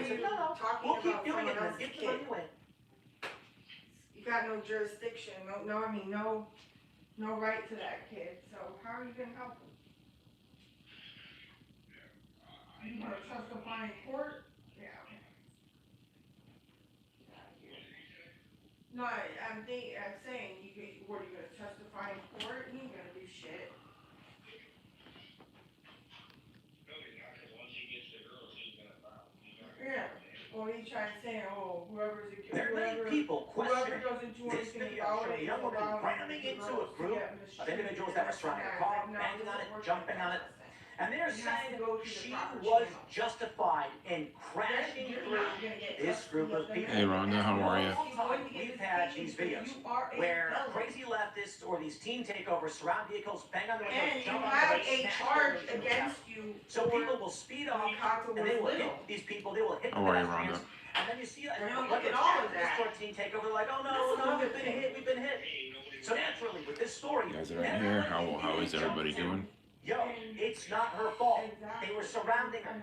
said, you no, talking we'll keep about doing it someone and then else's give the money kid? away. You got no jurisdiction, no right to that kid. So how are you gonna help him? You wanna testify in court? Yeah. Okay. Get out of here. No, I'm saying, what, are you gonna testify in court? You ain't gonna do shit. Yeah. Well, he tried saying, oh, whoever People questioning doesn't do this anything video about showing it a young is woman allowing ramming the into a girls to group get of mistreated individuals and that were this and surrounding a that. car, Like, no, it banging on doesn't it, work like jumping that, on it. Justin. And they're It has to saying go through the she proper was channel. justified in crashing You're through not gonna get this group of people. Hey, Rhonda, how are you? We've had these videos where crazy leftists or these teen takeovers surround vehicles, bang on the windows, And you jump on have the brakes, a smash charge the windows, against you. so people will speed off and they will hit these people, they will hit the How are you, pedestrians. Rhonda? And then you see look at all of that. this teen takeover, like, oh no, we've been hit. So naturally, with this story, You guys are right here. How is everybody doing? Yo, it's not her fault. They were surrounding her.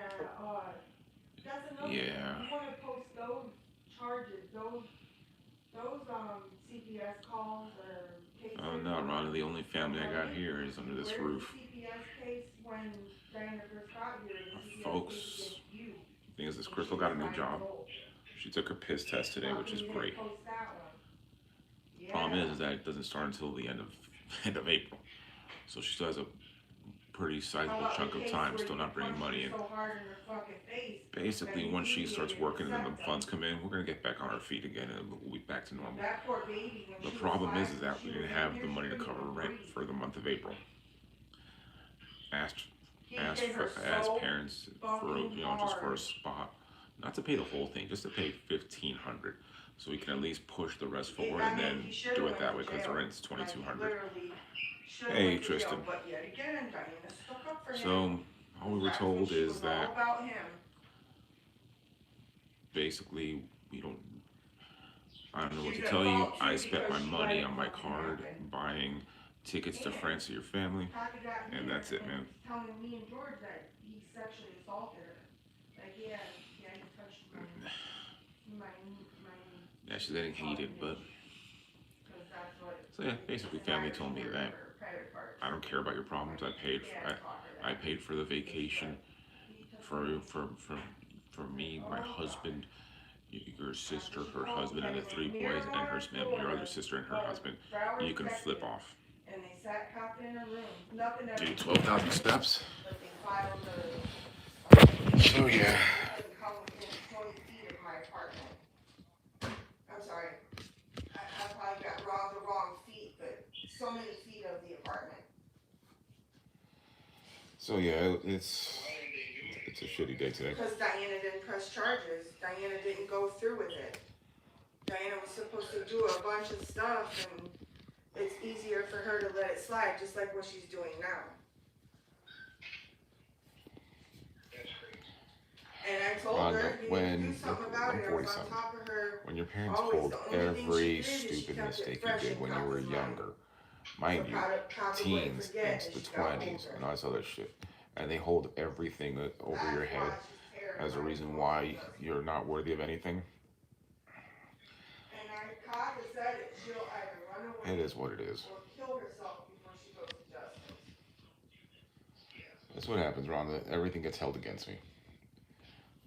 That's another Yeah. thing. You wanna post those charges, those CPS calls or cases? Oh no, Rhonda, the only family I got here is under this roof. CPS case when Diana first got here, Folks, the thing is, this Crystal got a new job. She took her piss test today, which is great. Problem is that it doesn't start until the end of April, so she still has a pretty sizable chunk of time still not bringing money in. Basically, once she starts working and the funds come in, we're gonna get back on our feet again and we'll be back to normal. The problem is that we didn't have the money to cover rent for the month of April. Asked parents for just for a spot, not to pay the whole thing, just to pay $1,500, so we can at least push the rest forward and then do it that way because the rent's $2,200. Hey, Tristan. So all we were told is that basically I don't know what to tell you. I spent my money on my card buying tickets to France to your family, and that's it, man. Telling me and George that he sexually assaulted her. Like, yeah, he touched my Yeah, she's getting heated, but so yeah, basically family told me that I don't care about your problems. I paid for the vacation for me, my husband, your sister, her husband, and the 3 boys, and your other sister and her husband. You can flip off. And they sat copped in a room. Nothing Do 12,000 steps. So yeah. I'm sorry. I probably got the wrong feet, but so many feet of the apartment. So yeah, it's a shitty day today. Because Diana didn't press charges. Diana didn't go through with it. Diana was supposed to do a bunch of stuff, and it's easier for her to let it slide, just like what she's doing now. And I told her, you need to do something about it. I was on top of her. When your parents hold every stupid mistake you did when you were younger, mind you, teens into the 20s and all this other shit, and they hold everything over your head as a reason why you're not worthy of anything. And I caught and said it, she'll either run away it is what it is. or kill herself before she goes to justice. That's what happens, Rhonda. Everything gets held against me.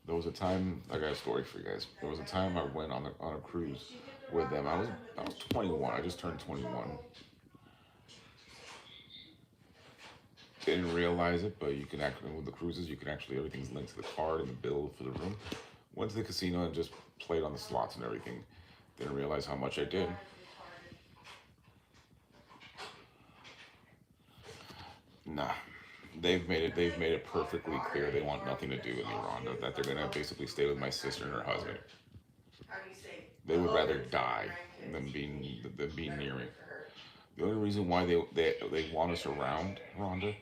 There was a time, I got a story for you guys. There was a time I went on a cruise with them. I was 21. I just turned 21. Didn't realize it, but you can actually, with the cruises, you can actually, everything's linked to the card and the bill for the room. Went to the casino and just played on the slots and everything. Didn't realize how much I did. Nah. They've made it perfectly clear they want nothing to do with me, Rhonda, that they're gonna basically stay with my sister and her husband. They would rather die than be near me. The only reason why they want us around, Rhonda,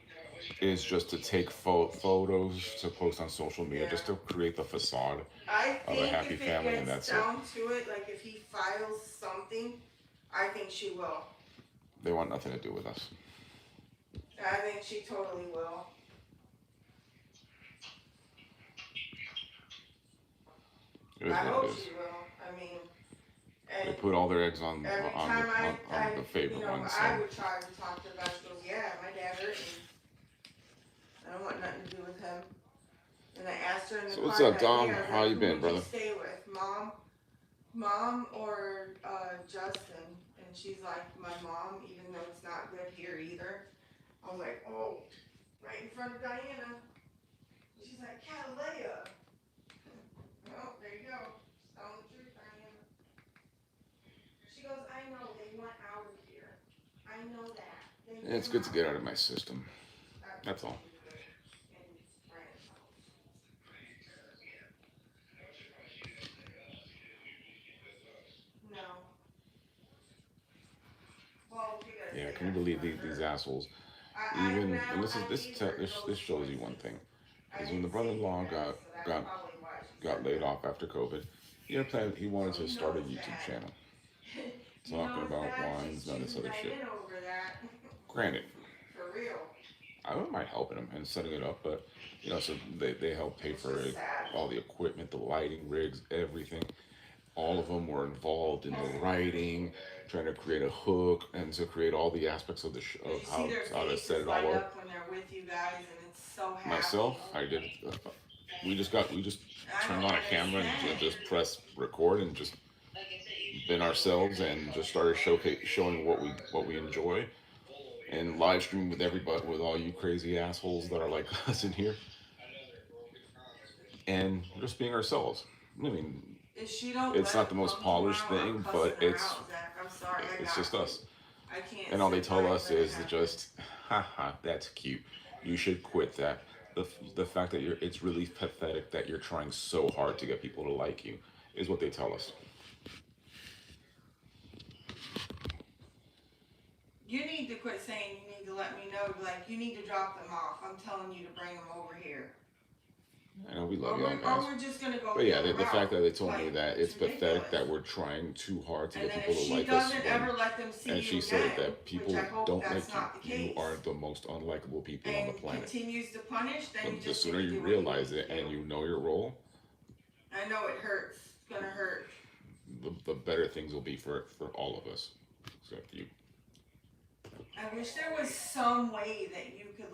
is just to take photos to post on social media, just to create the facade of a happy family, and that's it. Down to it, like if he files something, I think she will. They want nothing to do with us. I think she totally will. It is I what hope it is. she will. I mean, They and put all their eggs on every on time the favorite you know, one. I So would try to talk to her about it, she goes, yeah, my dad hurt me. I don't want nothing to do with him. And I asked her in the so car what's up, that Dom? day, I was How like, you who been, would brother? you stay with, mom or Justin? And she's like, my mom, even though it's not good here either. I was like, oh, right in front of Diana. She's like, Catalea. Oh, there you go. Telling the truth, Diana. She goes, I know they want out of here. I know that. It's good to get out of my system. That's all. No. Well, Yeah, can you believe these assholes? Even and this shows you one thing is when the brother-in-law got laid off after COVID. He wanted to start a YouTube channel talking about wines and all this other shit. Granted, For real. I wouldn't mind helping him and setting it up, but so they helped pay for it, all the equipment, the lighting, rigs, everything. All of them were involved in the writing, trying to create a hook, and to create all the aspects of of how to set it all up. When they're with you guys, and it's so happy. Myself, I did. We just turned on a camera and just press record and just been ourselves and just started showing what we enjoy, and live stream with everybody, with all you crazy assholes that are like us in here, and just being ourselves. I mean, it's not the most polished thing, but it's just us. And all they tell us is just, haha, that's cute. You should quit that. The fact that it's really pathetic that you're trying so hard to get people to like you is what they tell us. You need to quit saying you need to let me know. Like, you need to drop them off. I'm telling you to bring them over here. I know we love y'all guys. Or we're just gonna go. But yeah, the fact that they told me that it's pathetic that we're trying too hard to get people to like us. And she said that people don't like you. You are the most unlikable people on the planet. Continues to punish, then the sooner you realize it and you know your role. I know it hurts. It's gonna hurt. The better things will be for all of us, except you. I wish there was some way that you could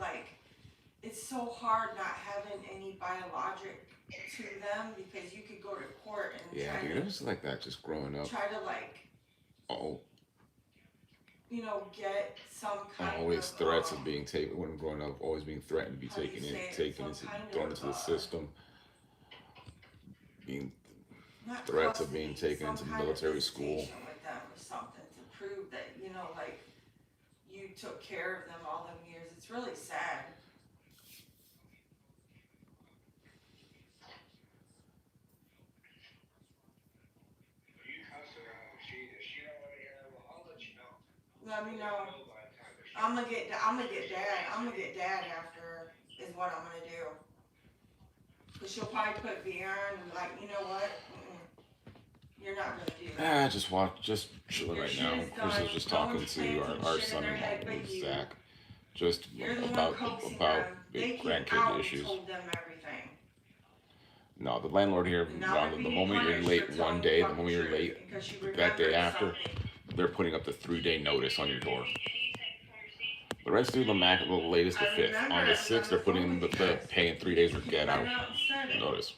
it's so hard not having any biologic to them because you could go to court and dude, it was like that just growing up. Try to get some kind always threats of being taken when growing up, always being threatened to be taken thrown into the system. Being threats of being taken into military school. With them or something to prove that you took care of them all them years. It's really sad. Let me know. I'm gonna get dad. I'm gonna get dad after is what I'm gonna do. Cause she'll probably put beer and you know what? You're not gonna do that. Just chilling right now. Chris is just talking to our son-in-law, Zach, just about big grandkid issues. No, the landlord here, the moment you're late one day, the moment you're late that day after, they're putting up the 3-day notice on your door. The rent's due the latest the 5th. On the 6th, they're putting in the pay in 3 days or get out notice.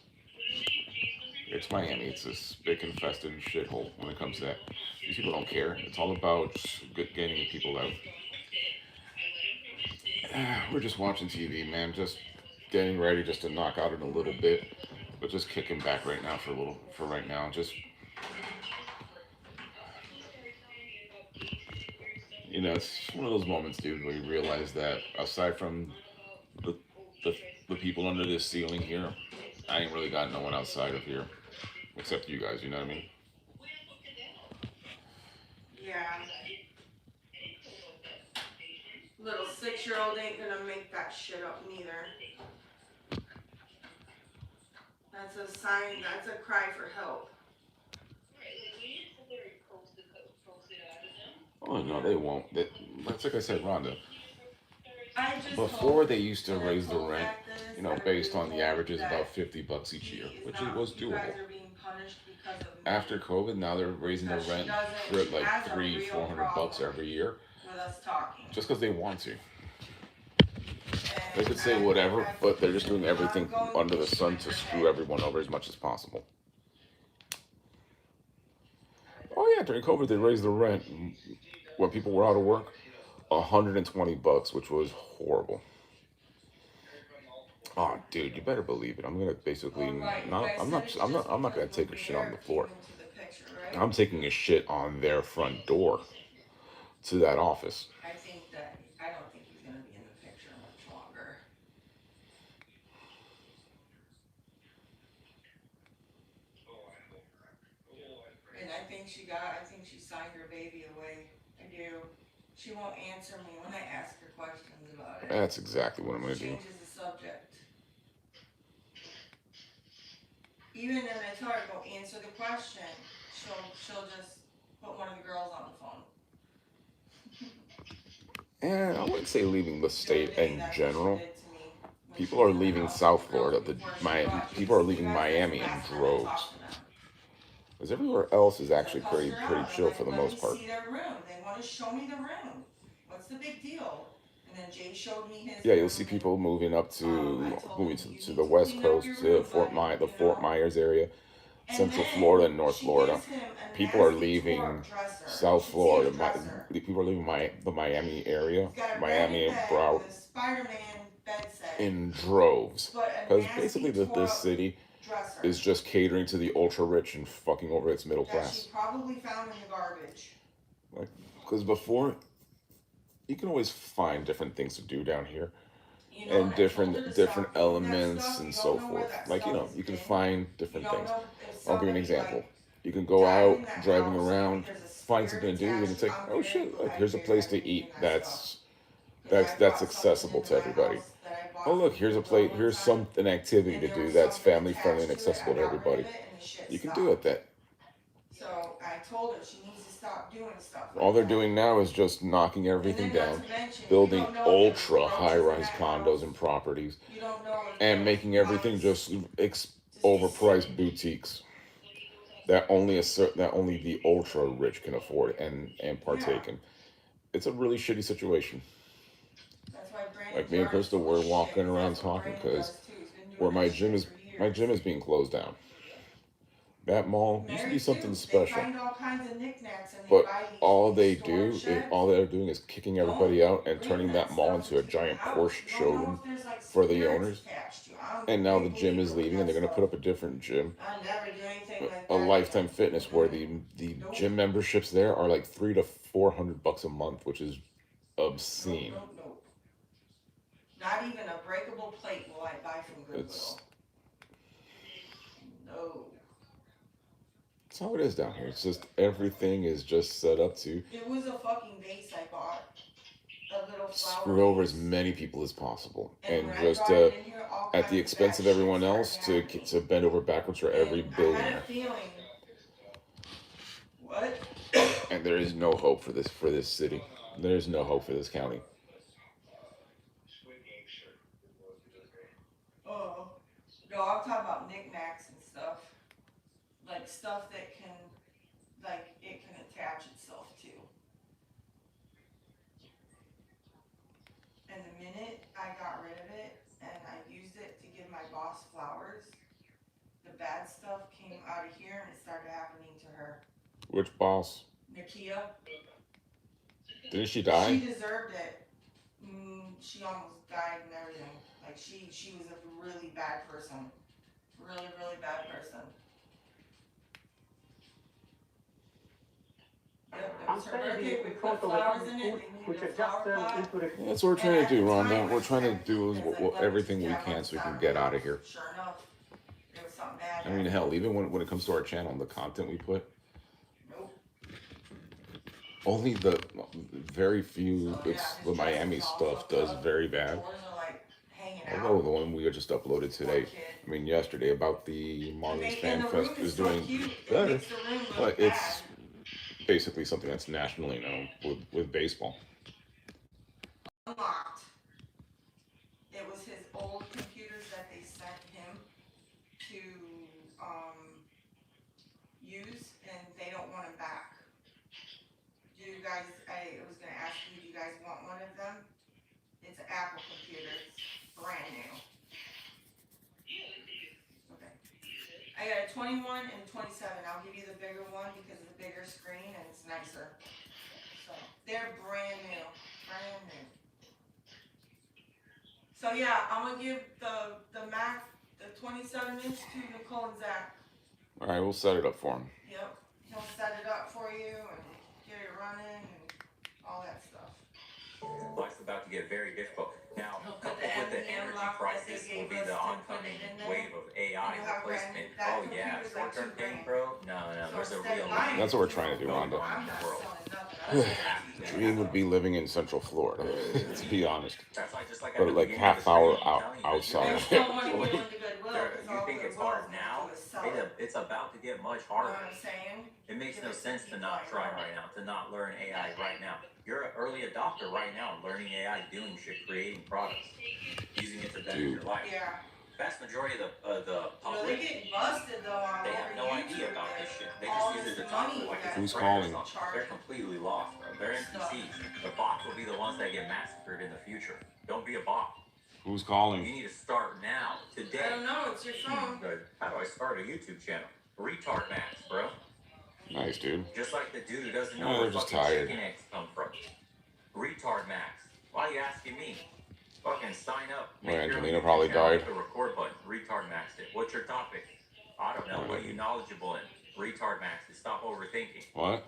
It's Miami. It's a spick-infested shithole when it comes to that. These people don't care. It's all about getting people out. We're just watching TV, man. Just getting ready just to knock out in a little bit. But just kicking back right now for right now. Just... it's one of those moments, dude, where you realize that aside from the people under this ceiling here, I ain't really got no one outside of here, except you guys, you know what I mean? Yeah. Little 6-year-old ain't gonna make that shit up neither. That's a sign, that's a cry for help. Oh, no, they won't. That's like I said, Rhonda. Before they used to raise the rent, based on the averages about $50 each year, which it was doable. punished because of me. After COVID, now they're raising their rent for like $300-400 every year. With us talking. Just because they want to. They could say whatever, but they're just doing everything under the sun to screw everyone over as much as possible. Oh yeah, during COVID they raised the rent when people were out of work, $120, which was horrible. Oh, dude, you better believe it. I'm gonna basically I'm not gonna take a shit on the floor. I'm taking a shit on their front door to that office. I don't think he's gonna be in the picture much longer. And I think she signed her baby away. I do. She won't answer me when I ask her questions about it. That's exactly what I'm gonna do. Changes the subject. Even when I tell her to go answer the question, she'll just put one of the girls on the phone. And I wouldn't say leaving the state in general. People are leaving South Florida. People are leaving Miami in droves. Because everywhere else is actually pretty chill for the most part. See their room. They want to show me the room. What's the big deal? And then Jay showed me his. Yeah, you'll see people moving up to the West Coast, to the Fort Myers area, Central Florida and North Florida. People are leaving South Florida. People are leaving the Miami area, Miami and Broward, in droves. Because basically this city is just catering to the ultra rich and fucking over its middle class. She probably found in the garbage. Like, because before, you can always find different things to do down here, and different elements and so forth. Like, you can find different things. I'll give you an example. You can go out driving around, find something to do, and it's like, oh shit, like here's a place to eat that's accessible to everybody. Oh look, here's an activity to do that's family friendly and accessible to everybody. You can do it then. So I told her she needs to stop doing stuff. All they're doing now is just knocking everything down, building ultra high-rise condos and properties, and making everything just overpriced boutiques that only the ultra rich can afford and partake in. It's a really shitty situation. Like me and Crystal, we're walking around talking because where my gym is being closed down. That mall used to be something special, but all they're doing is kicking everybody out and turning that mall into a giant Porsche showroom for the owners. And now the gym is leaving, and they're going to put up a different gym, a Lifetime Fitness, where the gym memberships there are like $300 to $400 a month, which is obscene. Not even a breakable plate will I buy from Goodwill. No. That's how it is down here. It's just everything is just set up to. It was a fucking vase I bought. A little flower screw over as many people as possible, and just at the expense of everyone else to bend over backwards for every billionaire. What? And there is no hope for this city. There is no hope for this county. Oh, no, I'm talking about knickknacks and stuff. Like stuff that it can attach itself to. And the minute I got rid of it and I used it to give my boss flowers, the bad stuff came out of here and it started happening to her. Which boss? Nakia. Didn't she die? She deserved it. She almost died and everything. Like she was a really bad person. Really, really bad person. I'm saying the control of food, which are just into the. That's what we're trying to do, Rhonda. We're trying to do everything we can so we can get out of here. Sure enough, there was something bad. I mean, hell, even when it comes to our channel, the content we put, only the very few, the Miami stuff does very bad. Although the one we just uploaded today, I mean yesterday, about the Marlins Fan Fest is doing better, but it's basically something that's nationally known with baseball. Unlocked. It was his old computers that they sent him to use, and they don't want them back. Do you guys, I was gonna ask you, do you guys want one of them? It's an Apple computer, it's brand new. Okay. I got a 21 and a 27, I'll give you the bigger one because of the bigger screen and it's nicer. So, they're brand new, brand new. So yeah, I'm gonna give the Mac, the 27 inch to Nicole and Zach. All right, we'll set it up for him. Yep, he'll set it up for you and get it running and all that stuff. Life's about to get very difficult. Now, He'll put coupled with the the M energy lock that crisis they will be gave the us to put oncoming it in there. wave of AI You'll have replacement. that Oh yeah, computer's like short-term $2 pain, grand. bro. No, So there's a instead real of buying need. That's what we're trying to do, going Rhonda. on I'm in not the world. selling nothing. Dream would be living in Central Florida, to be honest. That's why, just like at But the like beginning of half the hour stream, I'm out telling you, outside. There's no money going to Goodwill There, because you all think it's Goodwill hard is now? going to do is sell it. It's about to get much You know harder. what I'm saying? It makes Give no it to sense to people not I try know. right now, to not learn AI right now. You're an early adopter right now, learning AI, doing shit, creating products, using it to better your life. Yeah. Vast majority of the You know, they're public, getting busted though on they have no YouTube idea about this shit. They all just use it this to talk money to like that it's a Who's friend or calling? something. They're completely lost, bro. They're NPCs. The bots will be the ones that get massacred in the future. Don't be a bot. Who's You calling? need to start now, I today. don't know, it's your phone. Good. How do I start a YouTube channel? Retard Max, bro. Nice, dude. Just like the dude who doesn't know Oh, where they're just fucking tired. chicken eggs come from. Retard Max. Why are you asking me? Fucking sign up. Well, Make your own Angelina YouTube probably channel, died. hit the record button. Retard Max it. What's your topic? I don't know. What are you knowledgeable in? Retard Max it. Stop overthinking. What?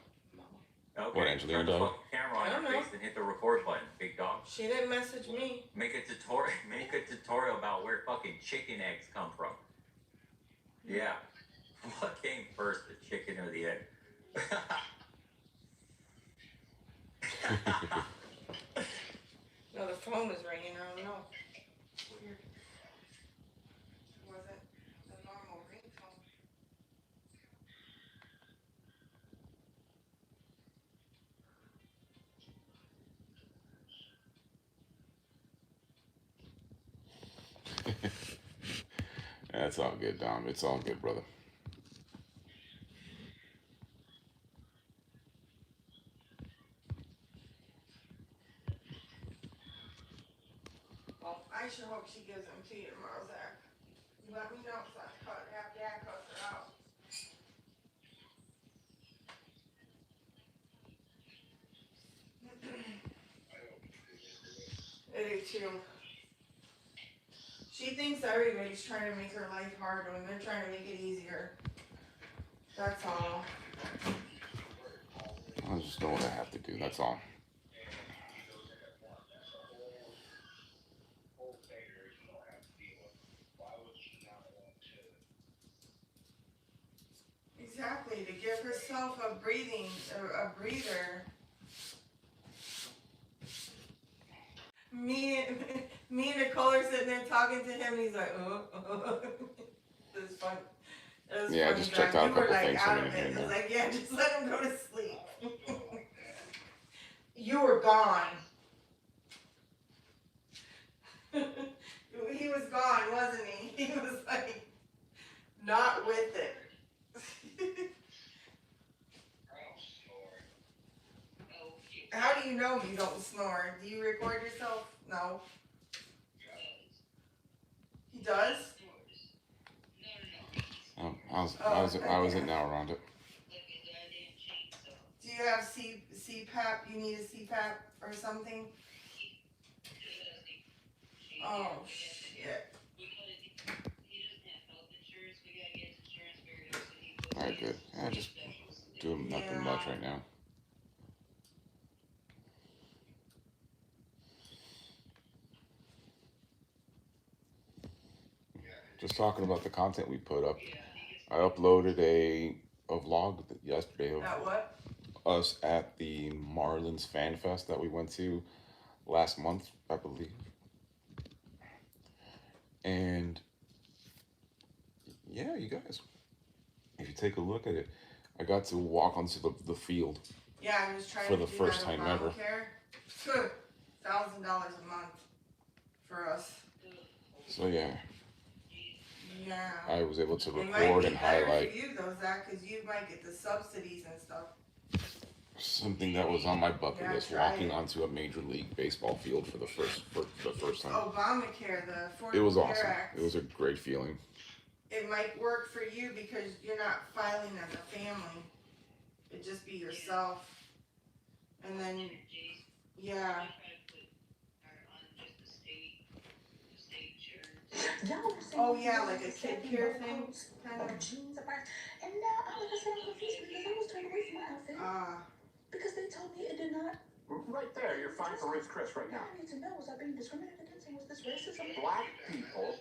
Okay. What, Angelina Turn the died? fucking camera I on don't your know. face and hit the record button, big dog. She didn't message me. Make a tutorial. Make a tutorial about where fucking chicken eggs come from. Yeah. What came first, the chicken or the egg? No, the phone was ringing, I don't know. Weird. Was it the normal ringtone? That's all good, Dom. It's all good, brother. Well, I sure hope she gives them to you tomorrow, Zach. You let me know so I can have Dad cut her out. I do too. She thinks everybody's trying to make her life hard when they're trying to make it easier. That's all. I just know what I have to do. That's all. Exactly, to give herself a breather. Me and Nicole are sitting there talking to him, and he's like, It was fun. It was Yeah, I funny, just checked Zach. out a You were couple like things for out me of here it. and It was there. like, yeah, just let him go to sleep. You were gone. He was gone, wasn't he? He was like, not with it. How do you know you don't snore? Do you record yourself? No. He does? Oh, how's it now, Rhonda? Do you have CPAP? You need a CPAP or something? Oh, shit. Alright, good. Yeah, just doing nothing much right now. Just talking about the content we put up. I uploaded a vlog yesterday of At what? us at the Marlins Fan Fest that we went to last month, I believe. And yeah, you guys, if you take a look at it, I got to walk onto the field. Yeah, I was trying For to the do first that time ever. $1,000 a month for us. So yeah, Yeah. I was able to It might record be and better highlight for you though, Zach, because you might get the subsidies and stuff. something that was on my bucket Yeah, list: try walking it. onto a major league baseball field for the first time. Obamacare, the It was Affordable Care awesome. Act. It was a great feeling. It might work for you because you're not filing as a family. It'd just be yourself. And then, yeah. Oh yeah, like a kid care thing, kind of. And now all of a sudden I'm confused because I was turned away from my outfit because they told me it did not. Right there, you're fine for Ruth Chris right now. All I need to know, was I being discriminated against, and was this racism? Black people.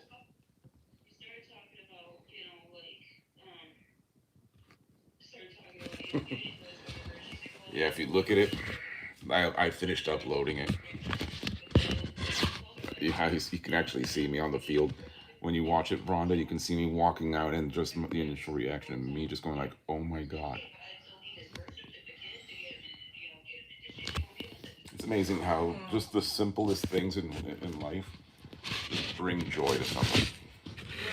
Yeah, if you look at it, I finished uploading it. You can actually see me on the field. When you watch it, Rhonda, you can see me walking out and just the initial reaction of me just going like, oh my God. It's amazing how just the simplest things in life bring joy to someone.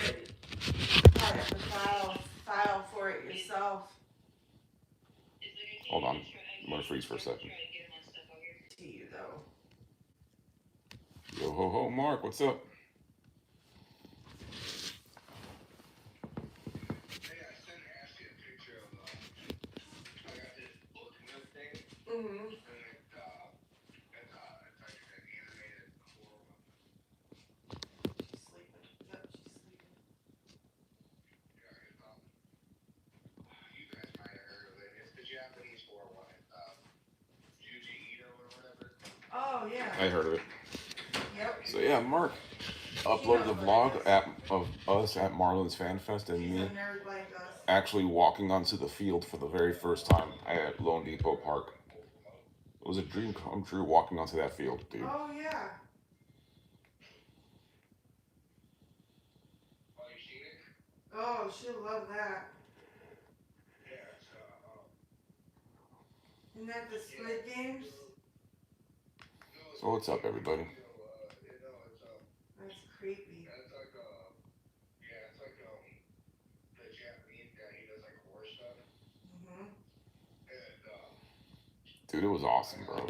You probably have to file for it yourself. Hold on, I'm gonna freeze for a second. To you though. Yo ho ho, Mark, what's up? Mm-hmm. She's sleeping. Yep, she's sleeping. You guys might have heard of it. It's the Japanese horror one. Juji Ito or whatever. Oh yeah. I heard of it. Yep. So yeah, Mark uploaded the vlog of us at Marlins Fan Fest and She's me a nerd like us. actually walking onto the field for the very first time at Lone Depot Park. It was a dream come true walking onto that field, dude. Oh yeah. Oh, you seen it? Oh, she'll love that. Yeah, it's Isn't that the Squid Games? So what's up, everybody? That's creepy. it's like it's like the Japanese guy. He does like horror stuff. Mm-hmm. And Dude, it was awesome, bro.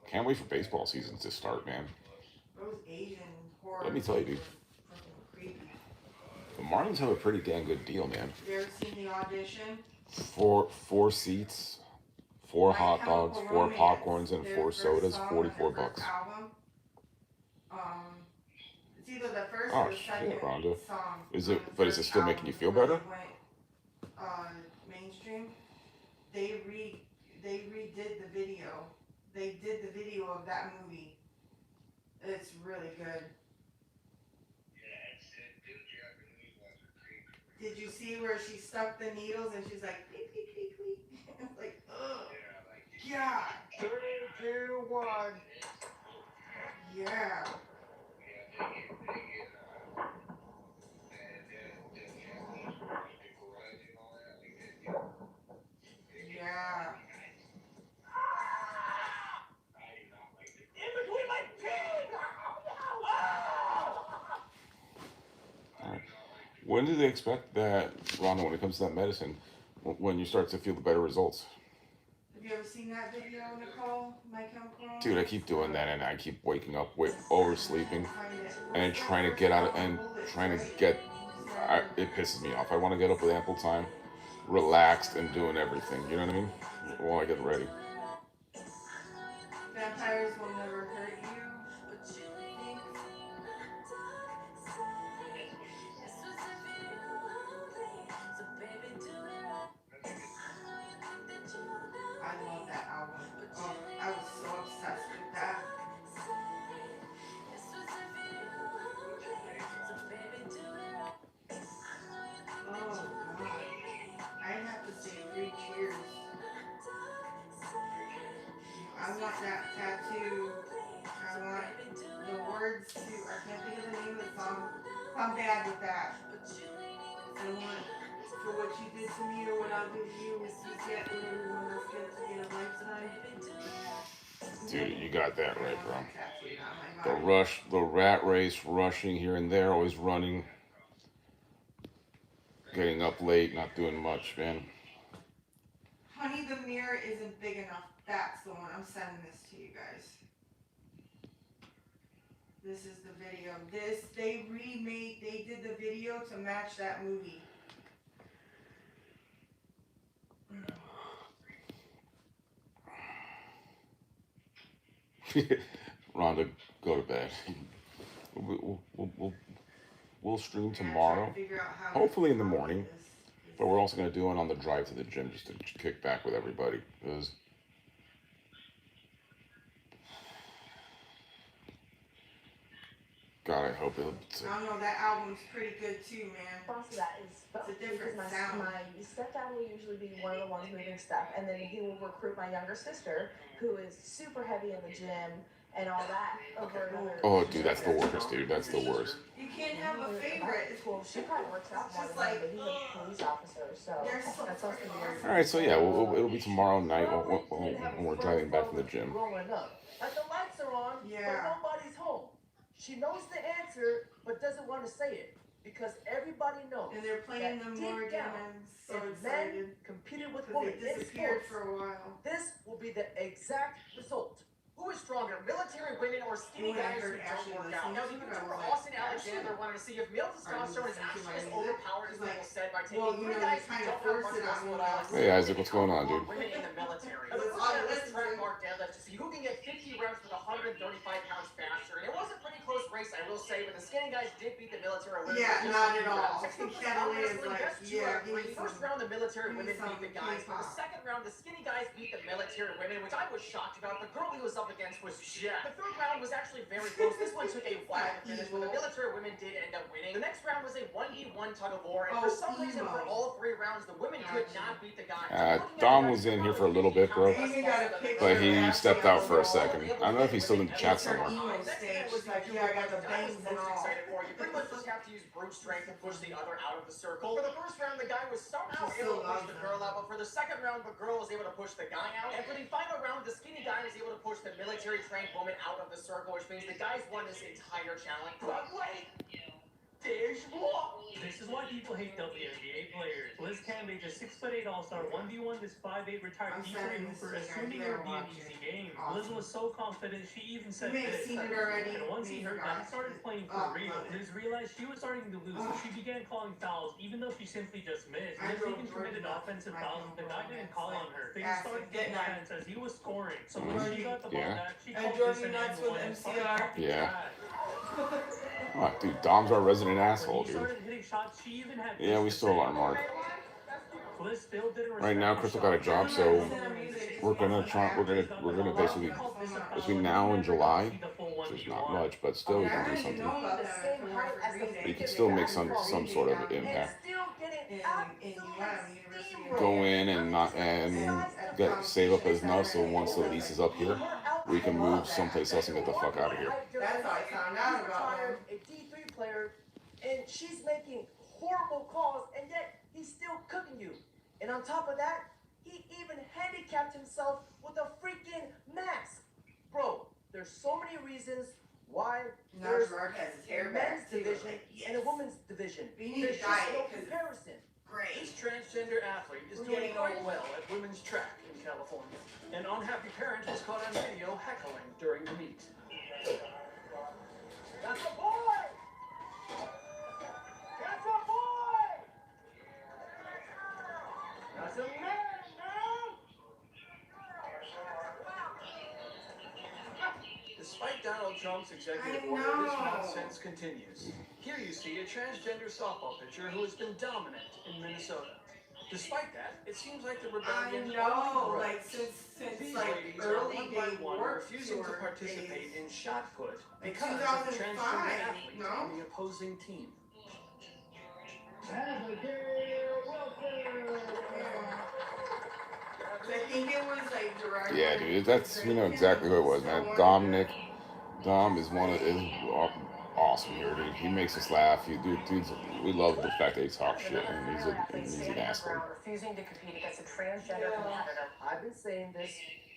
Can't wait for baseball season to start, man. Those Asian horror. Let me tell you, dude. Fucking creepy. The Marlins have a pretty damn good deal, man. You ever seen The Audition? Four seats, 4 hot dogs, 4 popcorns, and 4 sodas, $44. Album. It's either the first Oh or the second shit, Rhonda. song. Is on it? the But is it first still making you album feel before better? they went, mainstream. They redid the video. They did the video of that movie. It's really good. Did you see where she stuck the needles and she's like, "Beep, beep, beep, beep." It's like, ugh. Yeah. 3, 2, 1. Yeah. Yeah. When do they expect that, Rhonda, when it comes to that medicine, when you start to feel the better results? Have you ever seen that video, Nicole? My Chemical Romance? Dude, I keep doing that and I keep waking up oversleeping and then trying to get out and trying to get, it pisses me off. I want to get up with ample time, relaxed and doing everything, you know what I mean? While I get ready. Vampires will never hurt you. I love that album. Oh, I was so obsessed with that. Oh god. I'd have to say 3 cheers. I want that tattoo. I want the words to, I can't think of the name of the song. I'm bad with that. I want, for what you did to me or what I'll do to you, you get what everyone else gets to get a lifetime. Dude, you got that right, bro. Tattooed on my The body. rush, the rat race, rushing here and there, always running. Getting up late, not doing much, man. Honey, the mirror isn't big enough. That's the one. I'm sending this to you guys. This is the video. They did the video to match that movie. Rhonda, go to bed. We'll stream tomorrow, hopefully in the morning. But we're also going to do it on the drive to the gym just to kick back with everybody. Because God, I hope it's. I don't know, that album's pretty good too, man. Response to that is It's a different because sound. my stepdad will usually be one of the ones moving stuff, and then he will recruit my younger sister, who is super heavy in the gym and all that. Over another. Oh, dude, that's the worst, dude. That's the worst. You can't have a favorite. Well, she probably works out more It's than just me, but he's a police officer, so They're so that's also weird. All right, so yeah, it'll be tomorrow night when we're driving back from the gym. Growing up, like the lights are on, Yeah. but nobody's home. She knows the answer, but doesn't want to say it because everybody knows. And they're playing that the deep Morgan. down, I'm so if men excited. competed with Because women they in disappeared sports, for a while. this will be the exact result. Who is stronger, military women or skinny When I guys who heard Ashley don't work listening out? Now, to the it, I was YouTuber like, Austin Alexander wanted to see if male testosterone is actually as overpowered as He's like, people said by taking well, you three know, guys they who kind of don't have forced much it on muscle me. at all. Hey, Isaac, what's going on, dude? Women in the military. That's The first all guy it was is, track dude. mark deadlift to see who can get 50 reps with 135 pounds faster. And it was a pretty close race, I will say, but the skinny guys did beat the military women. Yeah, with just not a at few all. reps. Except for Kelly the is like, best two yeah, out of give me three. some- First round, the military give me women some beat the guys. For the K-pop. second round, the skinny guys beat the military women, which I was shocked about. The girl he was up against was Jack. The third round was actually very close. This one took a while to finish, but the military women did end up winning. The next round was a 1v1 tug of war, and for some reason, for all three rounds, the women could not beat the guys. Dom was in here for a little bit, bro, Amy got a picture but of he Ashley stepped on out the for a wall. second. I don't know if he's still in the chat It's her somewhere. emo stage. She's like, yeah, I got the bangs and all. Excited for you. Pretty much just have to use brute strength to push the other out of the circle. For the first round, the guy was somehow She able still to push loves the him. girl out, but for the second round, the girl was able to push the guy out. And for the final round, the skinny guy was able to push the military-trained woman out of the circle, which means the guys won this entire challenge. But wait, there's more. This is why people hate WNBA players. Liz Cambage, a 6'8" all-star, 1v1 this 5'8" retired I'm D3 sending this hooper, to you guys. assuming You it would gotta be an watch easy it. game. Awesome. Liz was so confident, she even said You may have this. seen it already. And once he Maybe heard not. that, he started playing for Oh, real. love it. Liz realized she was starting to lose, so she began calling fouls, even though she simply just missed. I Liz drove even committed Jordan offensive back fouls, home but the for guy didn't romance, call like, on her. Things acid, started get getting night. tense as he was scoring. So when she got the ball Yeah. back, she And called Jordan this an Nuts and with one and started MCR. talking Yeah. trash. Oh, dude, Dom's our resident When asshole, he dude. started hitting shots, she even had Yeah, this we to stole say. our mark. Liz still didn't Right now, respect Crystal the got a shot. job, so we're gonna basically, between now and July, which is not much, but still we I can do didn't something. know about The that same from height as the Green Day. You can still make some sort of and impact. still getting in absolutely UM, University of Go in and not save up enough so once the lease is up here, we can move someplace else and get the fuck out of here. That's how I found out about him. A D3 player, and she's making horrible calls, and yet he's still cooking you. And on top of that, he even handicapped himself with a freaking mask. Bro, there's so many reasons why Now there's Gerard has his a hair men's back too. division Like, and a yes. women's division. But you need There's to just diet, no 'cause- comparison. Great. This transgender athlete is We're doing getting quite old. well at women's track in California. An unhappy parent was caught on video heckling during the meet. That's a boy! That's a boy! That's a man, man! Despite Donald Trump's executive I order, this know. nonsense continues. Here you see a transgender softball pitcher who has been dominant in Minnesota. Despite that, it seems like the I rebellion know, only grows. like since These like ladies are early one by day one work refusing to tour participate days. in shot put Like because of 2005, transgender athletes no? on the opposing team. I think it was like Gerard. Yeah, dude, that's, you know exactly what it was, man. Dominic, Dom is awesome here, dude. He makes us laugh. Dude's, we love the fact that he talks shit, and he's an asshole. Refusing to compete against a transgender competitor. I've been saying this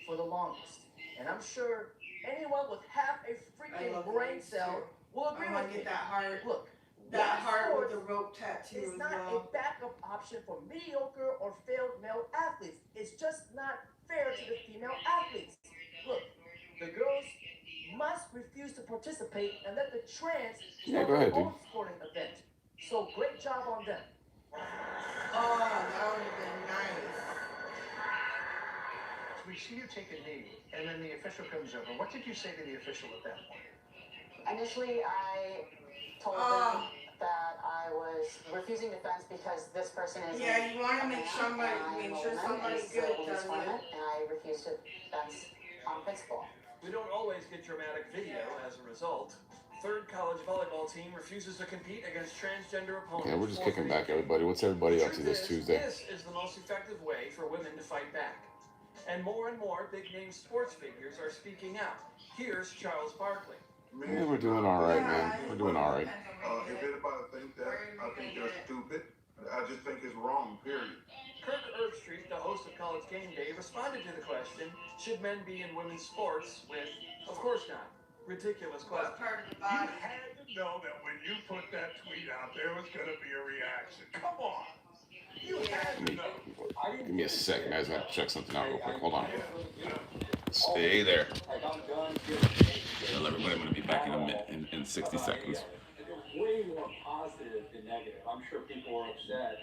for the longest, and I'm sure anyone with half a I freaking love brain these cell too. will agree I want with to me. get that heart. Look, that heart with the sports rope tattoo is as not well. a backup option for mediocre or failed male athletes. It's just not fair to the female athletes. Look, the girls must refuse to participate and let the trans Yeah, start go ahead, their dude. own sporting event. So great job on them. Oh, that would have been nice. We see you take a knee, and then the official comes over. What did you say to the official at that point? Initially, I told Oh. them that I was refusing defense because this person is Yeah, you want to a make man, somebody, and I am make a sure woman, somebody and this is good a women's does tournament, it. and I refuse to defense on principle. We don't always get dramatic video as a result. Third college volleyball team refuses to compete against transgender opponents. Yeah, we're just kicking back, everybody. What's everybody up to this Tuesday? This is the most effective way for women to fight back. And more big-name sports figures are speaking out. Here's Charles Barkley. Yeah, we're doing all right, man. We're doing all right. If anybody thinks that, I think they're stupid. I just think it's wrong, period. Kirk Herbstreit, the host of College Game Day, responded to the question, should men be in women's sports, with, of course not. Ridiculous question. What part of the You body? had to know that when you put that tweet out, there was going to be a reaction. Come on. You had to know. Give me a sec, guys. I gotta check something out real quick. Hold on. Stay there. Tell everybody I'm gonna be back in 60 seconds. Way more positive than negative. I'm sure people are upset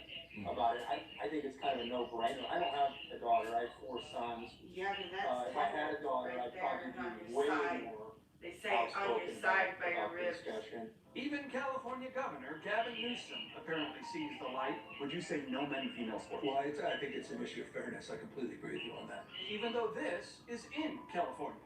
about it. I think it's kind of a no-brainer. I don't have a daughter. I have 4 sons. Yeah, but that's If I had a daughter, right I'd there probably and on be your way side. more They say on your outspoken side by your about the ribs. discussion. Even California Governor Gavin Newsom apparently sees the light. Would you say no men in female sports? Well, I think it's an issue of fairness. I completely agree with you on that. Even though this is in California.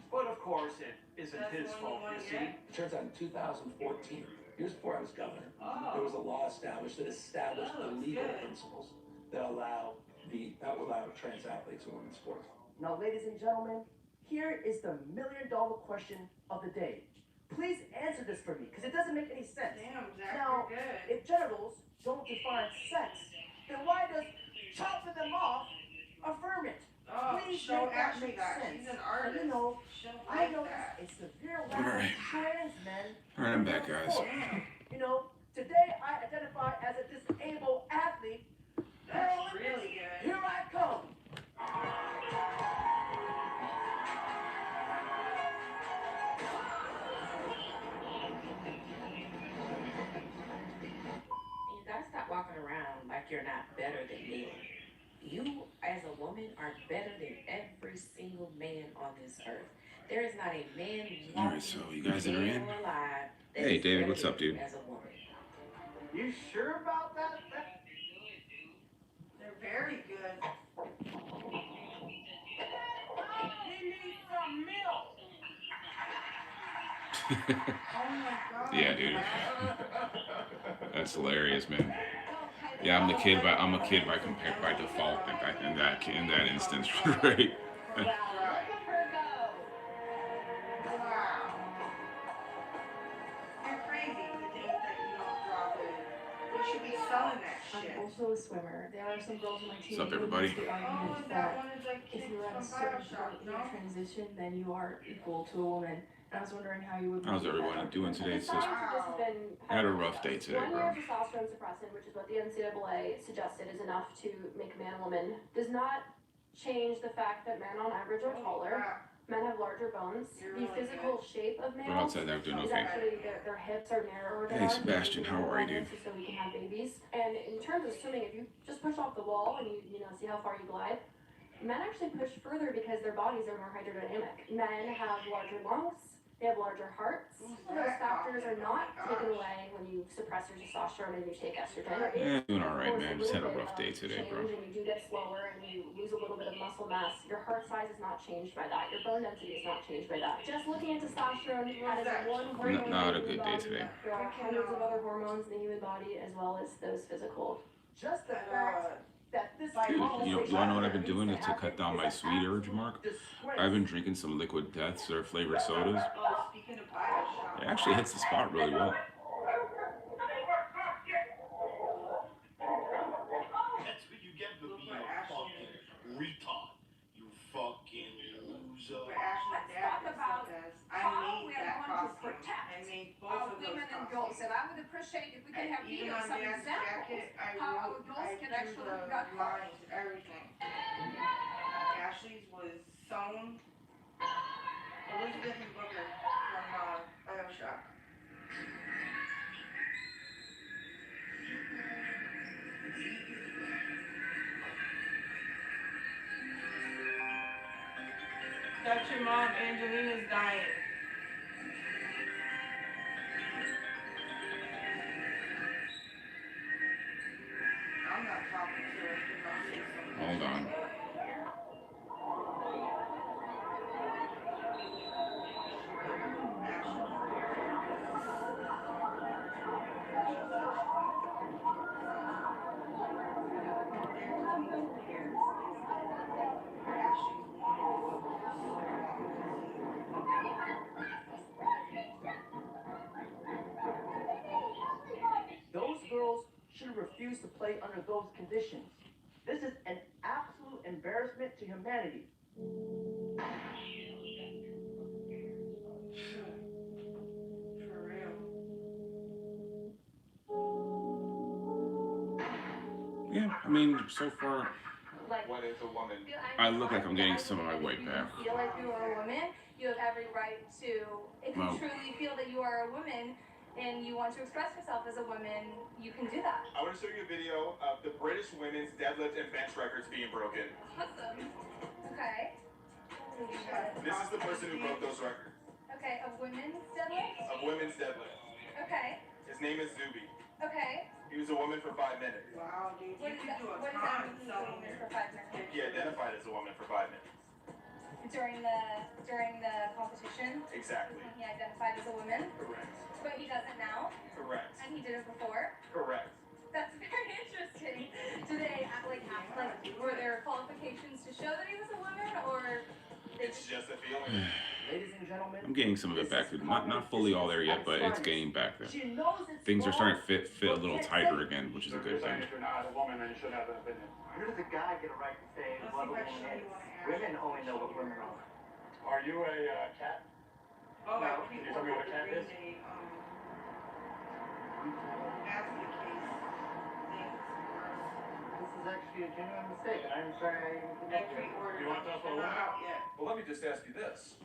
But of course, it isn't That's his one fault, you you wanna see. get? It turns out in 2014, years before I was governor, there was a law established that established the legal good. principles that allow trans athletes in women's sports. Now, ladies and gentlemen, here is the million-dollar question of the day. Please answer this for me, because it doesn't make any sense. Damn, Zach, Now, you're good. if genitals don't define sex, then why does chopping them off affirm it? Oh, Please show make that Ashley make that. sense. She's an And artist. you know, She'll I like know that. it's a severe All lack right. of trans men. All right, I'm back, guys. Damn. You know, today I identify as a disabled athlete. That's really good. Here I come. You gotta stop walking around like you're not better than men. You, as a woman, are better than every single man on this earth. There is not a man All right, so you guys that are dead in? or alive that Hey, is David, better what's than up, you dude? As a woman. You sure about that? They're very good. We need some milk. Oh my god. Yeah, dude. That's hilarious, man. Yeah, I'm a kid by default in that instance, right? Wow. You're crazy to think that you don't draw good. You should be selling that shit. I'm also a swimmer. There are some girls on my team What's up, who everybody? make the Oh, argument that that one is like if kids you're at a from certain Bioshock, point in no? your transition, then you are equal to a woman. And I was wondering how you would. How's make that everyone doing argument. today? The science has just been. I had a rough day today, 1 bro. year of testosterone suppressant, which is what the NCAA suggested is enough to make a man a woman, does not change the fact that men on average are taller. Crap. Men have larger bones. You're The really physical shape of But males outside that, doing is okay. actually their hips are narrower than Hey, ours. Sebastian, how are you, dude? So we can have babies. And in terms of swimming, if you just push off the wall and you know see how far you glide, men actually push further because their bodies are more hydrodynamic. Men have larger lungs. They have larger hearts. Those factors are not taken away when you suppress your testosterone and you take estrogen. There is, Doing all right, of course, man. a Just had a little rough bit day of today, change, bro. and you do get slower and you lose a little bit of muscle mass. Your heart size is not changed by that. Your bone density is not changed by that. Just looking at testosterone, that is one hormone. Not a in the good day body. today. There are hundreds of other hormones in the human body as well as those physical. Just the fact that this Dude, you wanna know what I've been doing to cut down my sweet urge, Mark? I've been drinking some Liquid Deaths or flavored sodas. Oh, speaking of Bioshock. It actually hits the spot really well. That's what you get for Look being what a Ashley fucking retard. You fucking loser. What Ashley Let's dad talk dressed about up as. I how made we that are going to costume. protect I made both our of those women and costumes. girls, and I would appreciate appreciate if we can have Even videos, on some Dad's examples, jacket, I how our wrote, girls I can drew actually the got caught. lines, everything. Ashley's was sewn. Elizabeth and Booker from Bioshock. That's your mom, Angelina's dying. I'm not talking to her because I'll say something. Hold on. Those girls should have refused to play under those conditions. This is an absolute embarrassment to humanity. For real. Yeah, I mean, so far, Like, What is a woman? I look like I'm getting some of my weight back. Feel like you are a woman. You have every right to, if you Well- truly feel that you are a woman and you want to express yourself as a woman, you can do that. I want to show you a video of the British women's deadlift and bench records being broken. Awesome. Okay. This is the person who broke those records Okay, a women's deadlift? of women's deadlift. Okay. His name is Zuby. Okay. He was a woman for 5 minutes. Wow, dude, What you is could that? do a What does that ton mean? selling For it. 5 minutes. He identified as a woman for 5 minutes. During the competition, Exactly. he identified as a woman, Correct. but he doesn't now, Correct. and he did it before. Correct. That's very interesting. Do they were there qualifications to show that he was a woman, or they It's just a feeling. Ladies and gentlemen, I'm getting some of it back. Not fully all there yet, but it's getting back there. she knows it's Things are starting wrong. to fit a little tighter again, which is a good thing. If you're not a woman, then you should have an opinion. Where does a guy get a right to say Let's what see a if I woman can show is? you one of Women only know what women are. Are you a cat? Oh, No. I Can you tell me what a cat is? Green Day, that's the case. This is actually a genuine mistake, and I'm sorry I even I connected. pre-ordered You want them, those for they're not women? out yet. Well, let me just ask you this.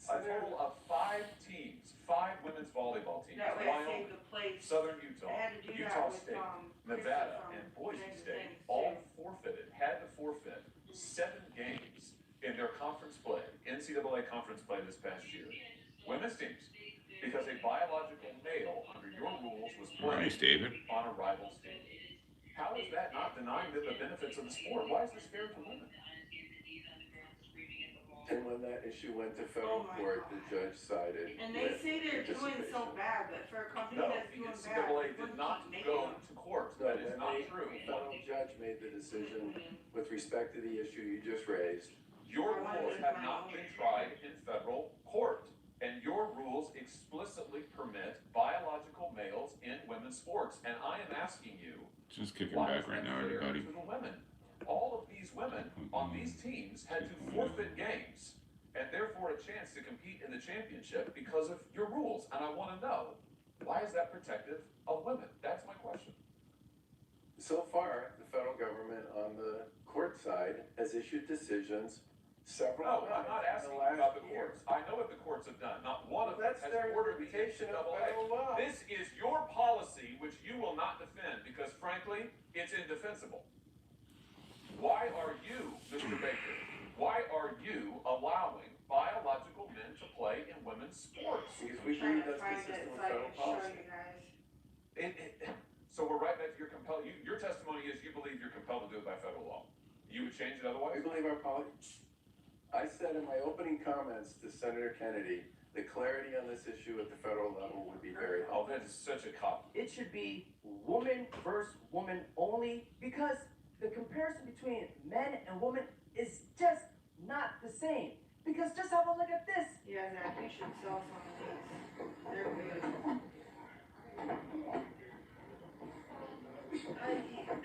A total of 5 teams, 5 women's volleyball teams, That way I Wyoming, saved the place. Southern I Utah, had to do that Utah with, State, Krista Nevada, from and Boise United State States, all too. forfeited, had to forfeit 7 games in their conference play, NCAA conference play this past year. Women's teams, because a biological male under your rules was playing Nice, David. on a rival's team. How is that not denying them the benefits of the sport? Why is this fair to women? And when that issue went to Oh federal my court, God. the judge sided And they with say they're doing so participation. bad, but for a company No, that's the doing bad, NCAA they did wouldn't not keep making go them. to court. No, That is when not the true. federal judge made the decision with respect to the issue you just raised. Your I wanna rules use have my not own. been tried in federal court, and your rules explicitly permit biological males in women's sports. And I am asking you, Just kicking why back is right that now, fair everybody. to the women? All of these women on these teams had to forfeit games, and therefore a chance to compete in the championship because of your rules. And I want to know, why is that protective of women? That's my question. So far, the federal government on the court side has issued decisions several No, times I'm not in asking the you last about the year. courts. I know what the courts have done. Not one of them That's has their ordered the interpretation of NCAA. federal law. This is your policy, which you will not defend because, frankly, it's indefensible. Why are you, Mr. Baker, why are you allowing biological men to play in women's sports? Because we Trying believe to that's find it consistent with so I federal can show policy. you guys. So we're right back to your your testimony is you believe you're compelled to do it by federal law. You would change it We otherwise? believe our policy. I said in my opening comments to Senator Kennedy, the clarity on this issue at the federal level would be very Oh, helpful. that is such a cop. It should be woman versus woman only, because the comparison between men and women is just not the same. Because just have a look at this. Yeah, Zach, you should sell some of these. They're good.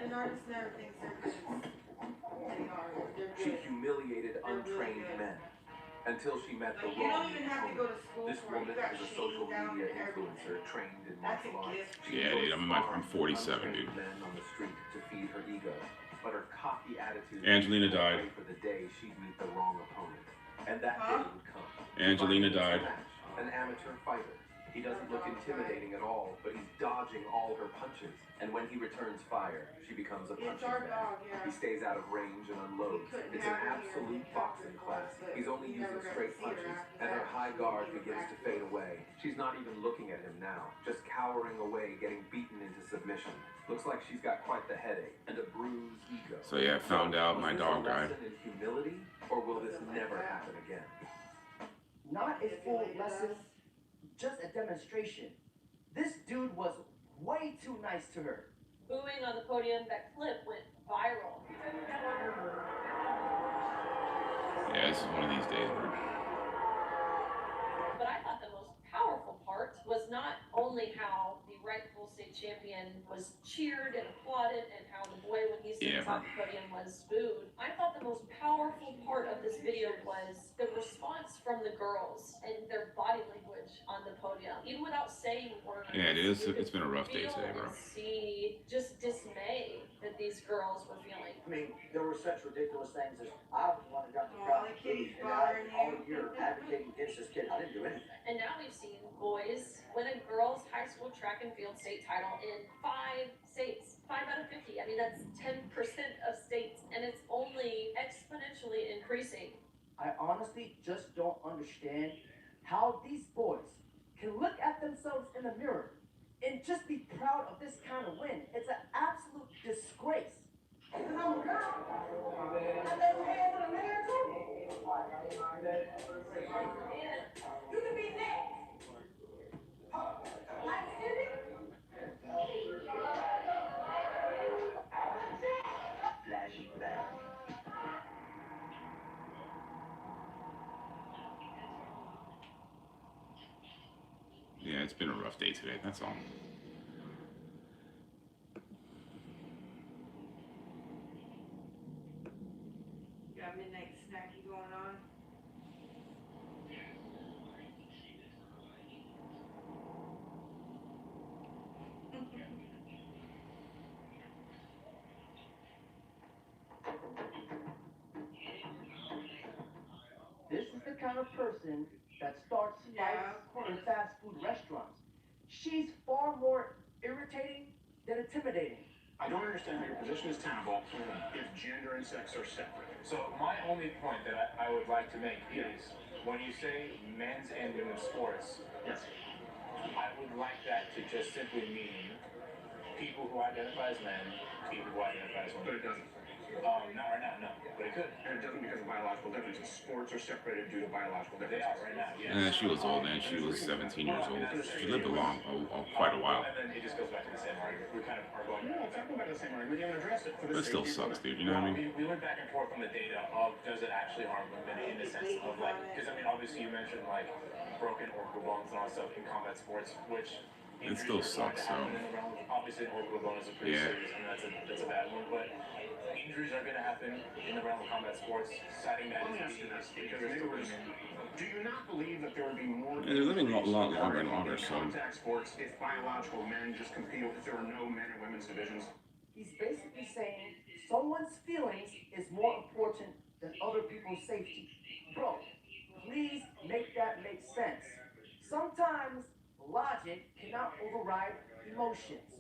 An artist never thinks they're good. They are. They're She good. humiliated They're really untrained good. men. Until she met the Like, you wrong don't even have to go to opponent. school This for it. woman You got is a shades social down media and influencer everything. trained in That's a martial arts. gift. She Yeah, dude, enjoys I'm sparring 47, with dude. men on the street to feed her ego. But her cocky attitude Angelina made her died. pray for the day she'd meet the wrong opponent. And that day would come. Angelina died. An amateur fighter. He doesn't look intimidating at all, but he's dodging all her punches. And when he returns fire, she becomes a punching our bag. dog, yeah. He stays out of range and unloads. couldn't It's an have her here absolute in boxing Texas, class. but He's only we never using got to straight see her punches, after and her that. high She guard was begins to back fade away. She's not even looking at him now, just cowering away, getting beaten into submission. Looks like she's got quite the headache and a bruised ego. So yeah, I found out my dog died. Was this a lesson in humility, or will this never happen again? Not a full lesson, just a demonstration. This dude was way too nice to her. Booing on the podium, that clip went viral. Yeah, this is one of these days, bro. But I thought the most powerful part was not only how the rightful state champion was cheered and applauded, and how the boy, when he stood atop the podium, was booed. I thought the most powerful part of this video was the response from the girls and their body language on the podium. Even without saying words. Yeah, it is. It's been a rough day today, bro. See just dismay that these girls were feeling. I mean, there were such ridiculous things as I was the one who got the Oh, crowd the kitty's and I bothering all you. year advocating against this kid. I didn't do anything. And now we've seen boys win a girls' high school track and field state title in 5 states. 5 out of 50. I mean, that's 10% of states, and it's only exponentially increasing. I honestly just don't understand how these boys can look at themselves in the mirror and just be proud of this kind of win. It's an absolute disgrace. And I'm a girl. And they were hands on a man too. You can be next. Like Cindy. Flashback. Yeah, it's been a rough day today, that's all. Got midnight snacky going on. This is the kind of person that starts fights in fast food restaurants. She's far more irritating than intimidating. I don't understand how your position is tenable if gender and sex are separate. So my only point that I would like to make is, when you say men's and women's sports, Yes. I would like that to just simply mean people who identify as men, people who identify as But women. it doesn't. Not right now, no, but it could. And it doesn't because of biological differences. Sports are separated due to biological They differences. are right now, yes. Yeah, she was old, man. She was 17 years old. She lived quite a while. And then it just goes back to the same argument. We kind of are going. No, it's not going back to the same argument. You haven't addressed it. But it still sucks, dude. You know what I mean? We went back and forth on the data of does it actually harm women in the sense of like, because I mean obviously you mentioned like broken orbital bones and all that stuff in combat sports, which It still sucks, so. obviously an orbital bone is a pretty Yeah. serious, and that's a bad one, but injuries are going to happen in the realm of combat sports. Citing that Let me as ask you being this, a because dangerous they were, women. do you not believe that there would be more And they're living a lot longer and longer, in so. contact sports if biological men just compete, if there were no men and women's divisions? He's basically saying someone's feelings is more important than other people's safety. Bro, please make that make sense. Sometimes logic cannot override emotions.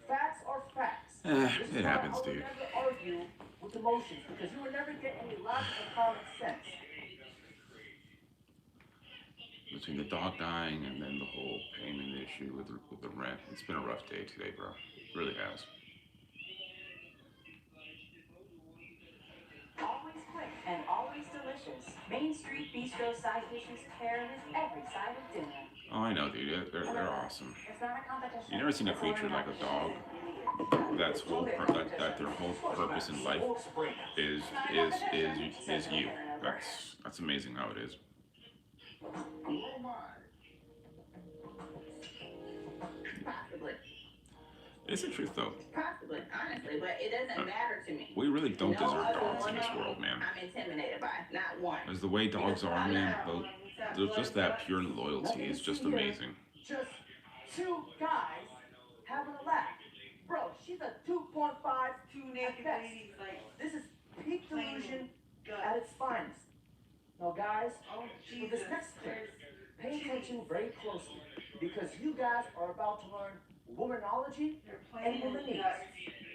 Facts are facts. This is It why happens, I would dude. never argue with emotions because you will never get any logic or common sense. Between the dog dying and then the whole payment issue with the rent, it's been a rough day today, bro. It really has. Always quick and always delicious. Main Street Bistro side dishes pair with every side of dinner. Oh, I know, dude. They're awesome. It's not a competition. You never seen a creature like a dog that's that their whole purpose in life is you. That's amazing how it is. It's the truth, though. Possibly, honestly, but it doesn't matter to me. We really don't No deserve other dogs in woman this world, man. I'm intimidated by, not one. As the way dogs are, man, just that pure loyalty is just amazing. Just two guys having a laugh. Bro, she's a 2.5. Two naked ladies, like, This is peak delusion gut. at its finest. Now, guys, Oh, for Jesus. this next clip, pay attention very closely because you guys are about to learn womanology They're and playing with womanese. guts.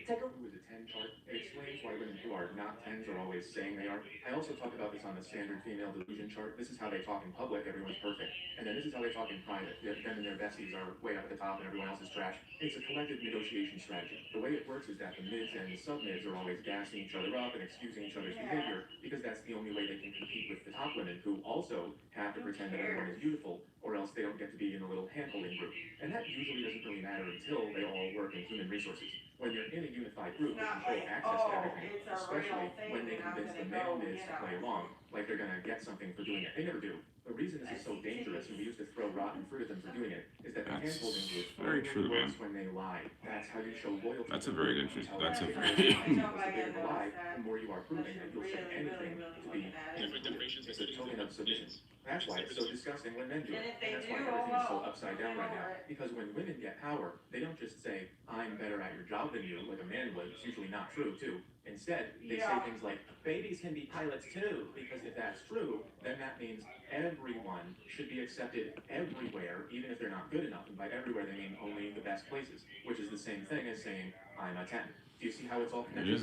Take a With the 10 chart, it explains why women who are not 10s are always saying they are. I also talk about this on the standard female delusion chart. This is how they talk in public, everyone's perfect. And then this is how they talk in private. Them and their besties are way up at the top and everyone else is trash. It's a collective negotiation strategy. The way it works is that the mids and the sub-mids are always gassing each other up and excusing each other's behavior because that's the only way they can compete with the top women who also have to pretend that everyone is beautiful or else they don't get to be in a little hand-holding group. And that usually doesn't really matter until they all work in human resources. When you're in a unified group, they control access to everything, it's a especially real thing when they and I'm convince the gonna male go, mids to play along, like they're gonna get something for doing it. They never do. The reason this is so dangerous, and we used to throw rotten fruit at them for doing it, is that the That's hand-holding group very only true, man. works when they lie. That's how you show loyalty. That's a very good. That's a The very. bigger the lie, the more you are proving that you'll say anything to be it's a token of submission. That's why it's so disgusting when men do And it. if they And that's why do, everything's so oh, upside down right now. Because when women get power, they don't just say, I'm better at your job than you, like a man would. It's usually not true, too. Instead, they say things like, babies can be pilots too, because if that's true, then that means everyone should be accepted everywhere, even if they're not good enough. And by everywhere, they mean only the best places, which is the same thing as saying, I'm a 10. Do you see how it's all connected?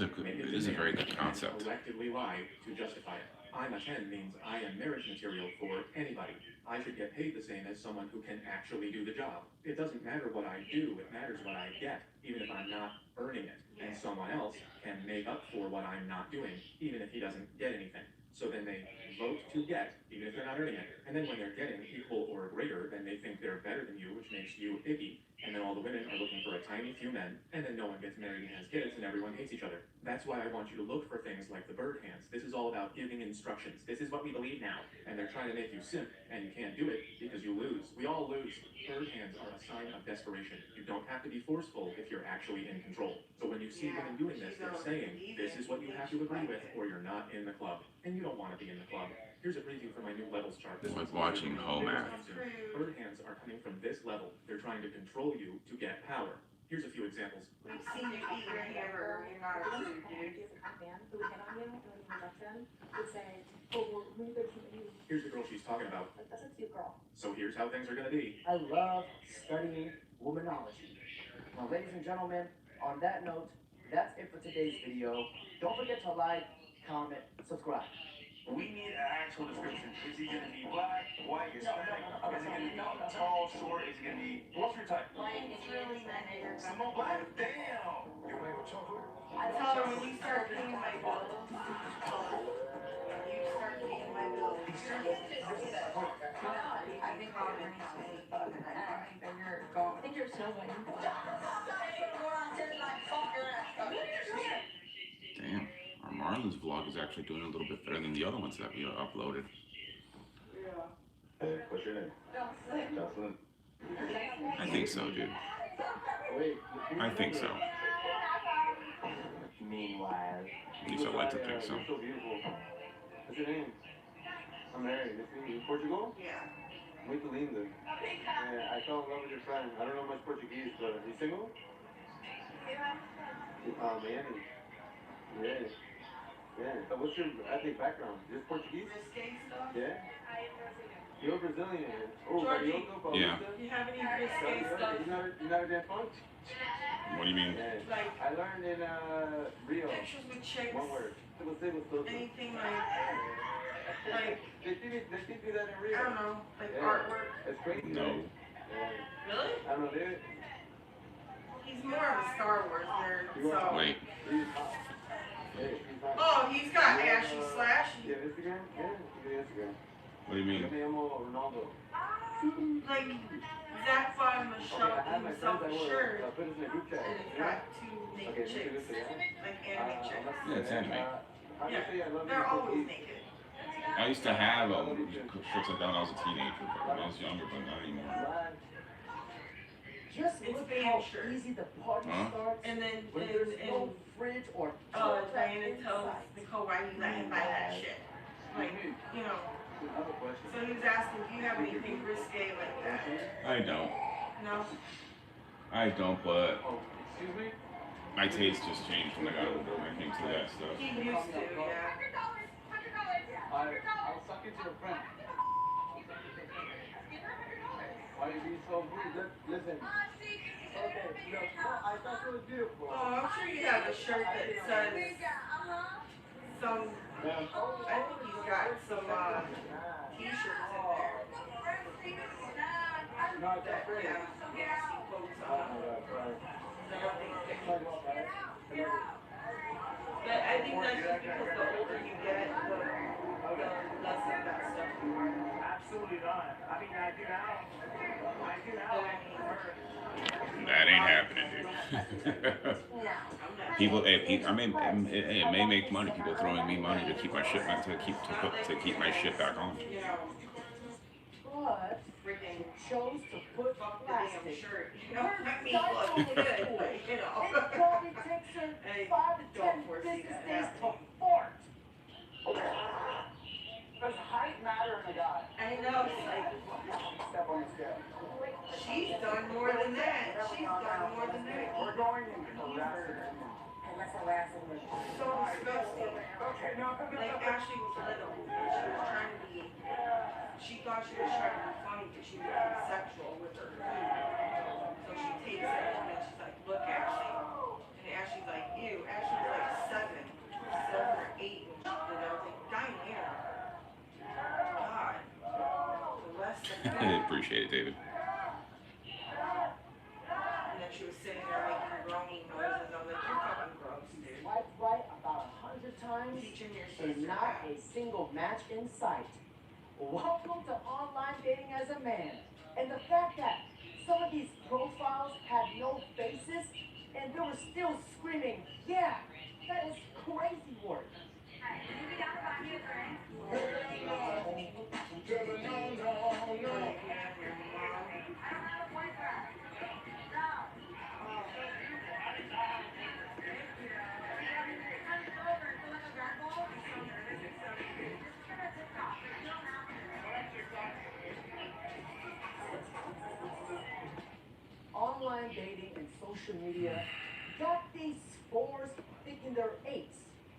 It is a very good concept. Collectively lie to justify it. I'm a 10 means I am marriage material for anybody. I should get paid the same as someone who can actually do the job. It doesn't matter what I do, it matters what I get, even if I'm not earning it. And someone else can make up for what I'm not doing, even if he doesn't get anything. So then they vote to get, even if they're not earning it. And then when they're getting equal or greater, then they think they're better than you, which makes you icky. And then all the women are looking for a tiny few men, and then no one gets married and has kids, and everyone hates each other. That's why I want you to look for things like the bird hands. This is all about giving instructions. This is what we believe now. And they're trying to make you simp, and you can't do it because you lose. We all lose. Bird hands are a sign of desperation. You don't have to be forceful if you're actually in control. So when you see women doing this, they're saying, this is what you have to agree with, or you're not in the club. And you don't want to be in the club. Here's a preview for my new levels chart. This Like one's watching home ec. Bird hands are coming from this level. They're trying to control you to get power. Here's a few examples. We've seen you eat your hamburger, you're not a food dude. man who would hit on you and when you reject them would say, oh, well, who are you? Here's the girl she's talking about. Like, that's a cute girl. So here's how things are gonna be. I love studying womanology. Now, ladies and gentlemen, on that note, that's it for today's video. Don't forget to like, comment, subscribe. We need an actual description. Is he gonna be black, white, Hispanic? Is he gonna be tall, short? Is he gonna be, what's your type? It's really not nigger. Simone Black? Damn! You want to chocolate? I told her when you start paying my bills, you start paying my bills. I think you're snowing. Damn, our Marlins vlog is actually doing a little bit better than the other ones that we uploaded. Hey, what's your name? Jocelyn. I think so, dude. Wait. I think so. Meanwhile, At least I like to think so. You're so beautiful. What's your name? I'm married. You Portugal? Yeah. Muito linda. Yeah, I fell in love with your friend. I don't know much Portuguese, but are you single? Miami. Yeah. Yeah. What's your ethnic background? Just Portuguese? Risque stuff? Yeah. You're Brazilian. Oh, Georgie. Carioca, Yeah. Do you have any risque stuff? You never dance funk? What do you mean? Yeah. Like, I learned in Rio. pictures with chicks? One word. Anything like, They teach me that in Rio. I don't know, like Yeah. artwork? It's crazy. No. Yeah. Really? I don't know, they. He's more of a Star Wars nerd, so. Wait. He's hot. Yeah, he's hot. Oh, he's got Ashy Slash. You have Instagram? Yeah, you have Instagram. What do you mean? Yo me llamo Ronaldo. Like, Zach bought him a Okay, shop I have my himself friends a that shirt, will put us in a group chat. and it's Yeah? got two naked Okay, chicks, like anime let's chicks. Yeah, it's anime. How do you say I love They're you? always naked. I used to have shirts like that when I was a teenager, but when I was younger, but not anymore. Just It's look being how sure. easy the party starts. And then, when there's no fridge or Diana tells Nicole why you let him buy that shit. Like, you know. So he was asking, do you have anything risque like that? I don't. No? I don't, but Excuse me? my taste just changed when I got older when it came to that stuff. He used to, yeah. I'll suck into your friend. Why are you being so rude? Listen. Okay, look, I thought it was beautiful. Oh, I'm sure you have a shirt that says some, I think he's got some t-shirts in there. Not that great. Yeah. But I think that's just because the older you get, the less of that stuff you wear. Absolutely not. I mean, I do now. That ain't happening, dude. People, it may make money. People throwing me money to keep my shit back, to keep my shit back on. But they chose to put plastic. Shirt. You know, I mean, look good, but you know. It probably takes her 5 to 10 business days to fart. Does height matter in a guy? I know, it's like, Step on the scale. she's done more than that. She's done more than that. We're going in harassing. Unless I laugh at me. So disgusting. Okay, no. Like Ashley was little, and she was trying to be, she thought she was trying to be funny because she was being sexual with her food. So she takes it and then she's like, look Ashley. And Ashley's like, ew. Ashley was like 7 or 8 when she did that. I was like, Diana. God. The less I appreciate it, David. And then she was sitting there making groaning noises. I was like, you're fucking gross, dude. Swipe right about 100 times Teaching your and sister not that. a single match in sight. Welcome to online dating as a man. And the fact that some of these profiles had no faces and they were still screaming, yeah, that is crazy work. Online dating and social media got these scores thinking they're 8s.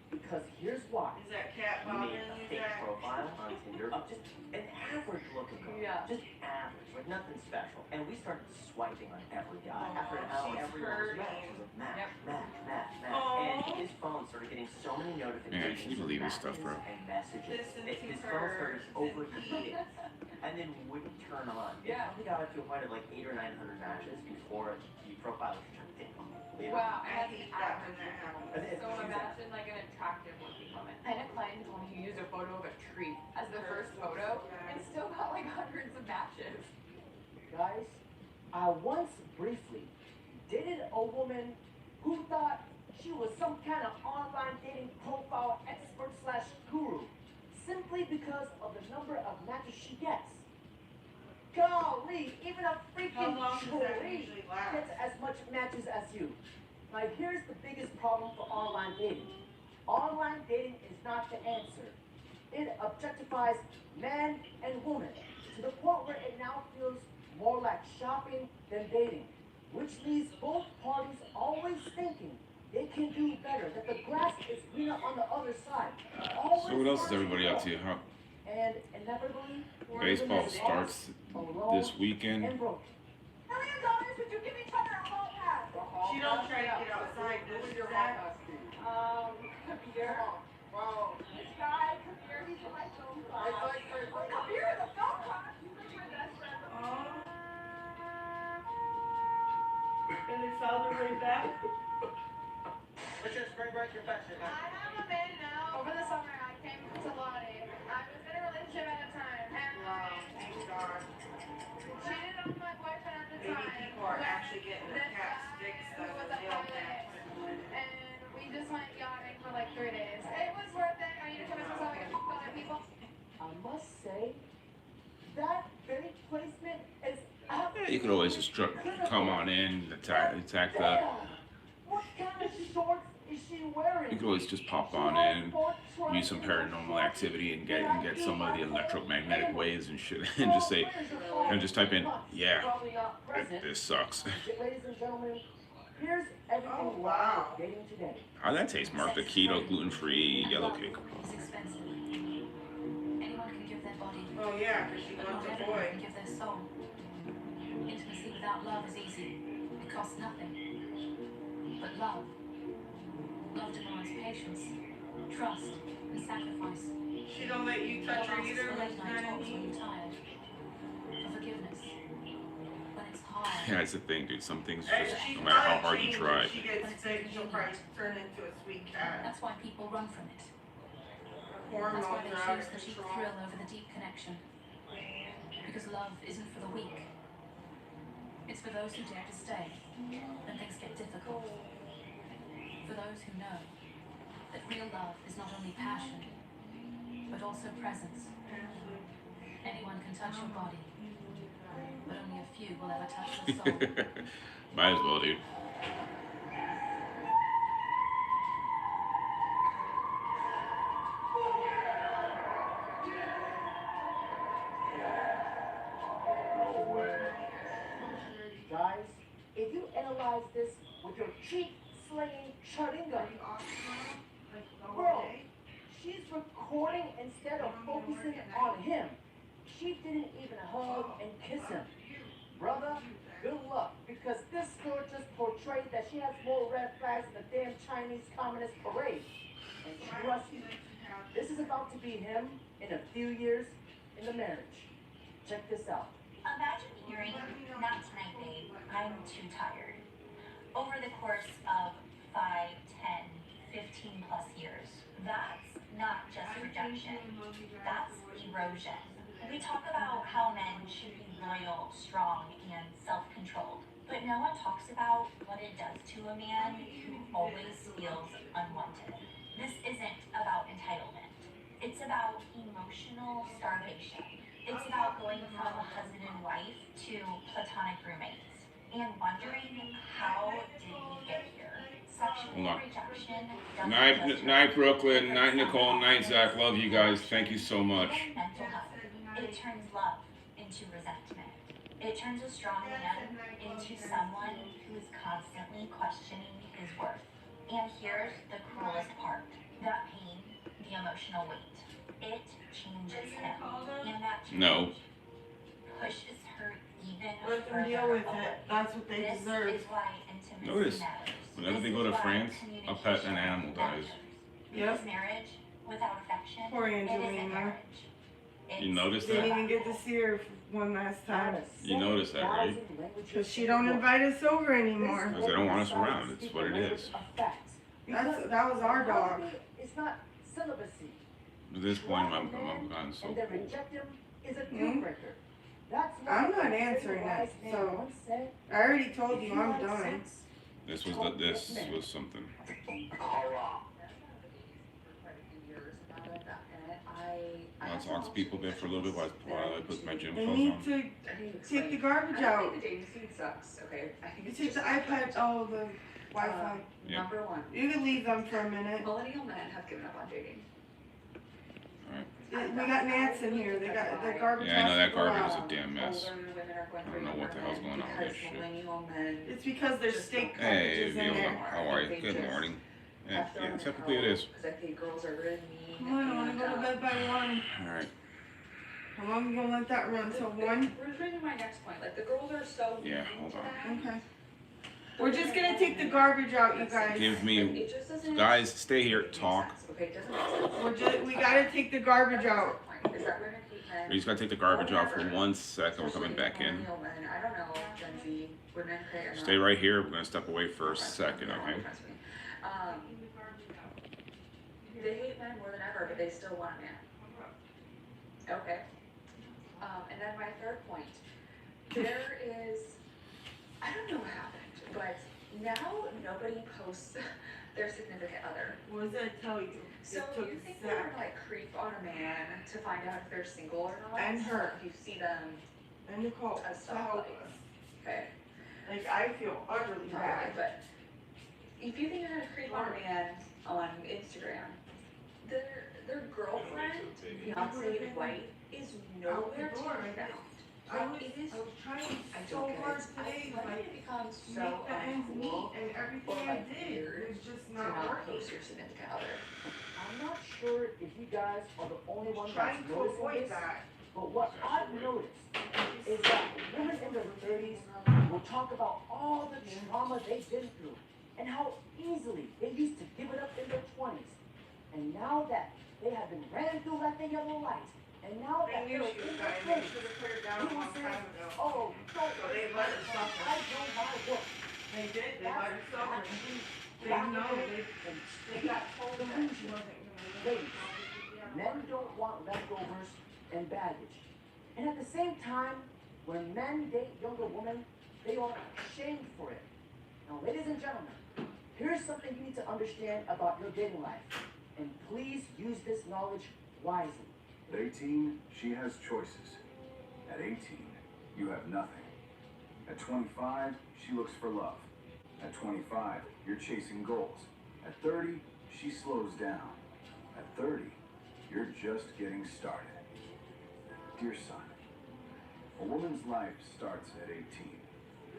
Because here's why. Is that cat You bothering made a you, fake Jack? profile on Tinder of just an average looking girl. Yeah. Just average, like nothing special. And we started swiping on every guy. Oh, After an hour, she's everyone was hurting. match. Oh. And his phone started getting so many notifications. Man, can you believe this stuff, bro? And messages. Listen His to phone her. started overheating. And then wouldn't turn on. Yeah. We got up to a point of like 800 or 900 matches before the profile was turned in. Wow, I hate that when that happens. So imagine like an attractive looking woman. I had a client told me he used a photo of a tree as the first photo and still got like hundreds of matches. Guys, I once briefly dated a woman who thought she was some kind of online dating profile expert / guru simply because of the number of matches she gets. Golly, even a freaking How long does that tree usually last? gets as much matches as you. Now here's the biggest problem for online dating. Online dating is not the answer. It objectifies man and woman to the point where it now feels more like shopping than dating, which leaves both parties always thinking they can do better, that the grass is greener on the other side. Always So what else is wanting everybody up to? more. Huh? And inevitably, Baseball starts this weekend. and broken. Would you give each other a ball pass? She don't try to get outside, does she, Zach? Kabir. Wow. This guy, Kabir, he's in my film class. Kabir in the film class. He's like my best friend. And they found their way back? What's your spring break confession? I have a man now. Over the summer, I came to Lottie. I was in a relationship at the time, and Thank God. cheated on my boyfriend at the Maybe time. people are actually getting their cats fixed Who than was the a jail pilot, cats. and we just went yachting for like 3 days. It was worth it. I need to convince myself I can fuck other people. I must say, that bank placement is You You could always just come on in, attack the. What kind of shorts is she wearing? You could always just pop on in, use some paranormal activity, and get some of the electromagnetic waves and shit, and just say, and just type in, yeah, this sucks. Ladies and gentlemen, here's everything dating today. How'd that taste, Mark? The keto, gluten-free yellow cake. It's expensive. Anyone can give their body. Oh yeah, because she wants a boy. Can give their soul. Intimacy without love is easy. It costs nothing. But love demands patience, trust, and sacrifice. She don't let you touch her either. For late night talks when you're tired. For forgiveness. When it's hard. Yeah, that's the thing, dude. Some things Hey, just, she's no matter how not hard you changing. try. She gets sick, she'll probably turn into a sweet cat. That's why people run from it. Hormones That's why they are out choose of the deep control. thrill over the deep connection. Because love isn't for the weak. It's for those who dare to stay when things get difficult. For those who know that real love is not only passion, but also presence. Anyone can touch your body, but only a few will ever touch your soul. Might as well, dude. Guys, if you analyze this with your cheek-slinging Sharingan, bro, she's recording instead of focusing on him. She didn't even hug and kiss him. Brother, good luck, because this girl just portrayed that she has more red flags than the damn Chinese Communist parade. And trust me, this is about to be him in a few years in the marriage. Check this out. Imagine hearing, not tonight, babe, I'm too tired. Over the course of 5, 10, 15 plus years, that's not just rejection, that's erosion. We talk about how men should be loyal, strong, and self-controlled, but no one talks about what it does to a man who always feels unwanted. This isn't about entitlement. It's about emotional starvation. It's about going from husband and wife to platonic roommates and wondering how did we get here. Sexual rejection doesn't just Night, Brooklyn. Night, Nicole. Night, Zach. Love you guys. Thank you so much. mental health. It turns love into resentment. It turns a strong man into someone who is constantly questioning his worth. And here's the cruelest part. That pain, the emotional weight, it changes him. And that change pushes her even Let them further deal with away. it. That's what they This deserve. is why intimacy Notice, matters. whenever they go to France, a pet, an animal dies. Because marriage without affection, Poor it isn't Angelina. marriage. You notice Didn't that? even get to see her one last time. You notice that, right? Because she don't invite us over anymore. Because they don't want us around. It's what it is. That was our dog. It's not celibacy. At this point, I'm gotten so And then cold. reject him is a deal breaker. That's why I'm not a answering wise it, man so once said, I already told if you you I'm like done. sex, This was something. I'll talk to people a bit for a little bit while I put my gym They clothes need on. to take the garbage out. The dating scene sucks, okay? I think You it's take the just iPad, oh, the Wi-Fi. Yeah. Number one, You can leave them for a minute. millennial men have given up on dating. We got Nance in here. They got the garbage. Yeah, I know has that to go garbage is out. a damn mess. Older women are going I through don't know what the hell's going on with this because shit. millennial men It's because there's steak Hey, packages in Viola. there. How are you? Good morning. Yeah, typically it is. because I think girls are really mean. Come on, I wanna go to bed by 1. Alright. How long you gonna let that run till 1? We're bringing my next point. Like the girls are so Yeah, hold on. Okay. We're just gonna take the garbage out, you guys. Give me, guys, stay here, talk. Okay, it doesn't make sense. We're just, we gotta take the garbage out. Is that we're gonna keep men? We just gotta take the garbage out for 1 second. We're coming back in. Millennial men, I don't know, Gen Z, would men pay or not? Stay right here. We're gonna step away for a second, okay? They hate men more than ever, but they still want a man. Okay. And then my third point, there is, I don't know what happened, but now nobody posts their significant other. What does that tell you? So It took you think they're Zach gonna like creep on a man to find out if they're single or not? and her If you see them and Nicole as to stuff help like, us. Okay. Like, I feel utterly bad. But if you think you're gonna creep on a man on Instagram, their girlfriend, fiance, wife, is nowhere to be found. I was It is. trying I so don't get hard it. today, When like, did it become so make the ends meet, uncool and everything or I like did weird was just to not not working. post your significant other? I'm not sure if you guys are the only ones Trying that's to noticing avoid this, that. but what I've noticed is that women in their 30s will talk about all the trauma they've been through and how easily they used to give it up in their 20s. And now that they have been ran through like the yellow light, and now They that knew they're she was in their dying, they 30s, should have put her down a people long say, time ago. oh, don't So they let her suffer. I know my work. They did, they let her suffer. They Back know, then, they got told that she wasn't gonna live. Ladies, men don't want leftovers and baggage. And at the same time, when men date younger women, they are shamed for it. Now, ladies and gentlemen, here's something you need to understand about your dating life. And please use this knowledge wisely. At 18, she has choices. At 18, you have nothing. At 25, she looks for love. At 25, you're chasing goals. At 30, she slows down. At 30, you're just getting started. Dear son, a woman's life starts at 18.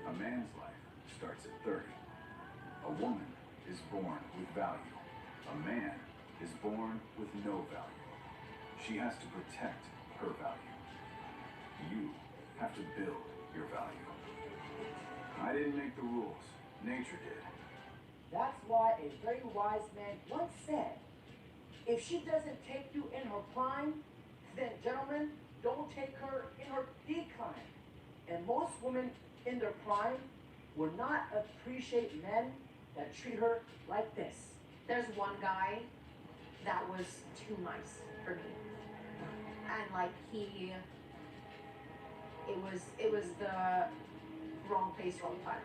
A man's life starts at 30. A woman is born with value. A man is born with no value. She has to protect her value. You have to build your value. I didn't make the rules. Nature did. That's why a very wise man once said, if she doesn't take you in her prime, then gentlemen, don't take her in her decline. And most women in their prime will not appreciate men that treat her like this. There's one guy that was too nice for me. And like it was the wrong place, wrong time.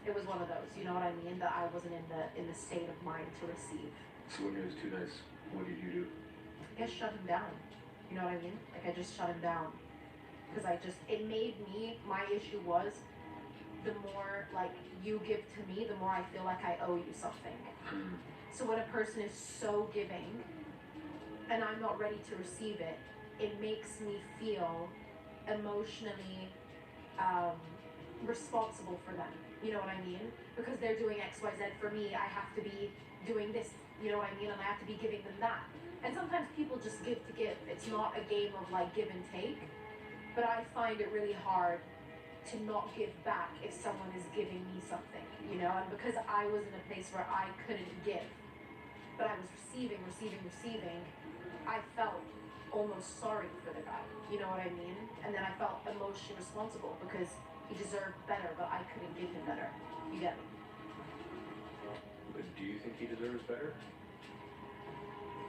It was one of those, you know what I mean? That I wasn't in the state of mind to receive. So when he was too nice, what did you do? I guess shut him down. You know what I mean? Like I just shut him down. Because it made me, my issue was, the more like you give to me, the more I feel like I owe you something. So when a person is so giving and I'm not ready to receive it, it makes me feel emotionally responsible for them. You know what I mean? Because they're doing X, Y, Z for me, I have to be doing this, you know what I mean? And I have to be giving them that. And sometimes people just give to give. It's not a game of like give and take. But I find it really hard to not give back if someone is giving me something, you know? And because I was in a place where I couldn't give, but I was receiving, I felt almost sorry for the guy, you know what I mean? And then I felt emotionally responsible because he deserved better, but I couldn't give him better. You get me? But do you think he deserves better?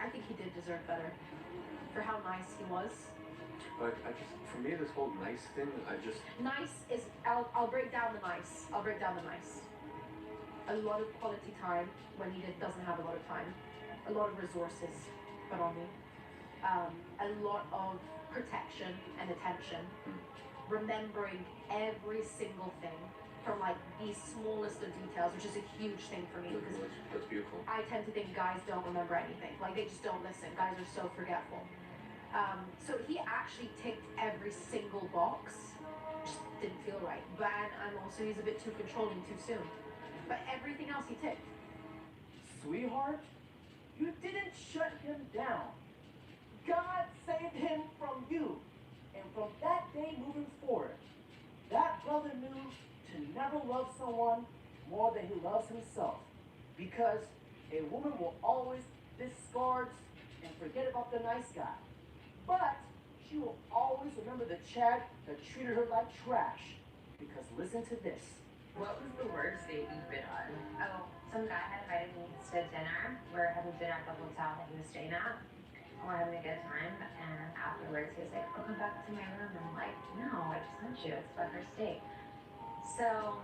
I think he did deserve better for how nice he was. But for me, this whole nice thing, Nice is, I'll break down the nice. A lot of quality time when he doesn't have a lot of time. A lot of resources put on me. A lot of protection and attention. Remembering every single thing from like the smallest of details, which is a huge thing for me because that's beautiful. I tend to think guys don't remember anything. Like they just don't listen. Guys are so forgetful. So he actually ticked every single box. Just didn't feel right. But I'm also, he's a bit too controlling too soon. But everything else he ticked. Sweetheart, you didn't shut him down. God saved him from you. And from that day moving forward, that brother knew to never love someone more than he loves himself. Because a woman will always discard and forget about the nice guy. But she will always remember the Chad that treated her like trash. Because listen to this. What was the worst date you've been on? Oh, some guy had invited me to dinner. We're having dinner at the hotel that he was staying at. We're having a good time, and afterwards he was like, "Oh, come back to my room." And I'm like, "No, I just met you. It's our first date." So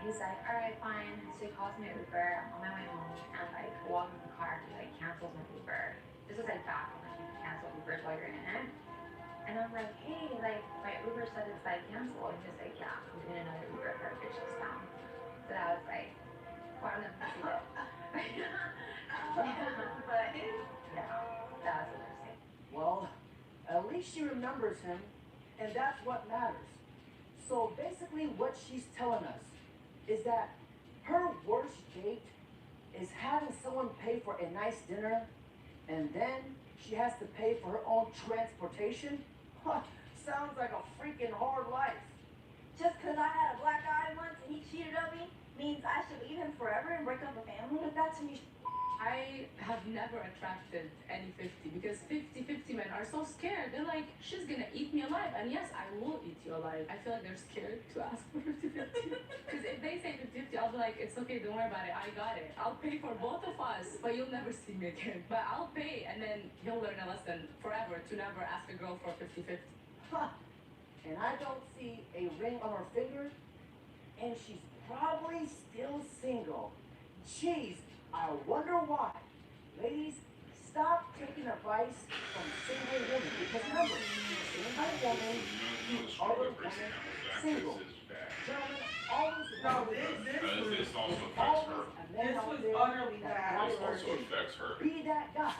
he's like, "All right, fine." So he calls me an Uber. I'm on my way home, and like while I'm in the car, he like cancels my Uber. This is like back when you cancel Ubers while you're in it. And I'm like, hey, like, my Uber said it's like canceled. And he's like, yeah, I'm in another Uber if our bitch is down. So I was like, well, I'm gonna pussy it. But, yeah, that was interesting. Well, at least she remembers him, and that's what matters. So basically what she's telling us is that her worst date is having someone pay for a nice dinner, and then she has to pay for her own transportation? Huh, sounds like a freaking hard life. Just because I had a black eye once and he cheated on me means I should leave him forever and break up a family? But that's when you I have never attracted any 50 because 50-50 men are so scared. They're like, she's gonna eat me alive. And yes, I will eat you alive. I feel like they're scared to ask for 50-50. Because if they say 50-50, I'll be like, it's okay, don't worry about it. I got it. I'll pay for both of us, but you'll never see me again. But I'll pay, and then he'll learn a lesson forever to never ask a girl for 50-50. Huh. And I don't see a ring on her finger, and she's probably still single. Jeez, I wonder why. Ladies, stop taking advice from single women, because remember, single women, other women, single. Gentlemen, always No, this also affects her. This was utterly bad. This also affects her. Be that guy.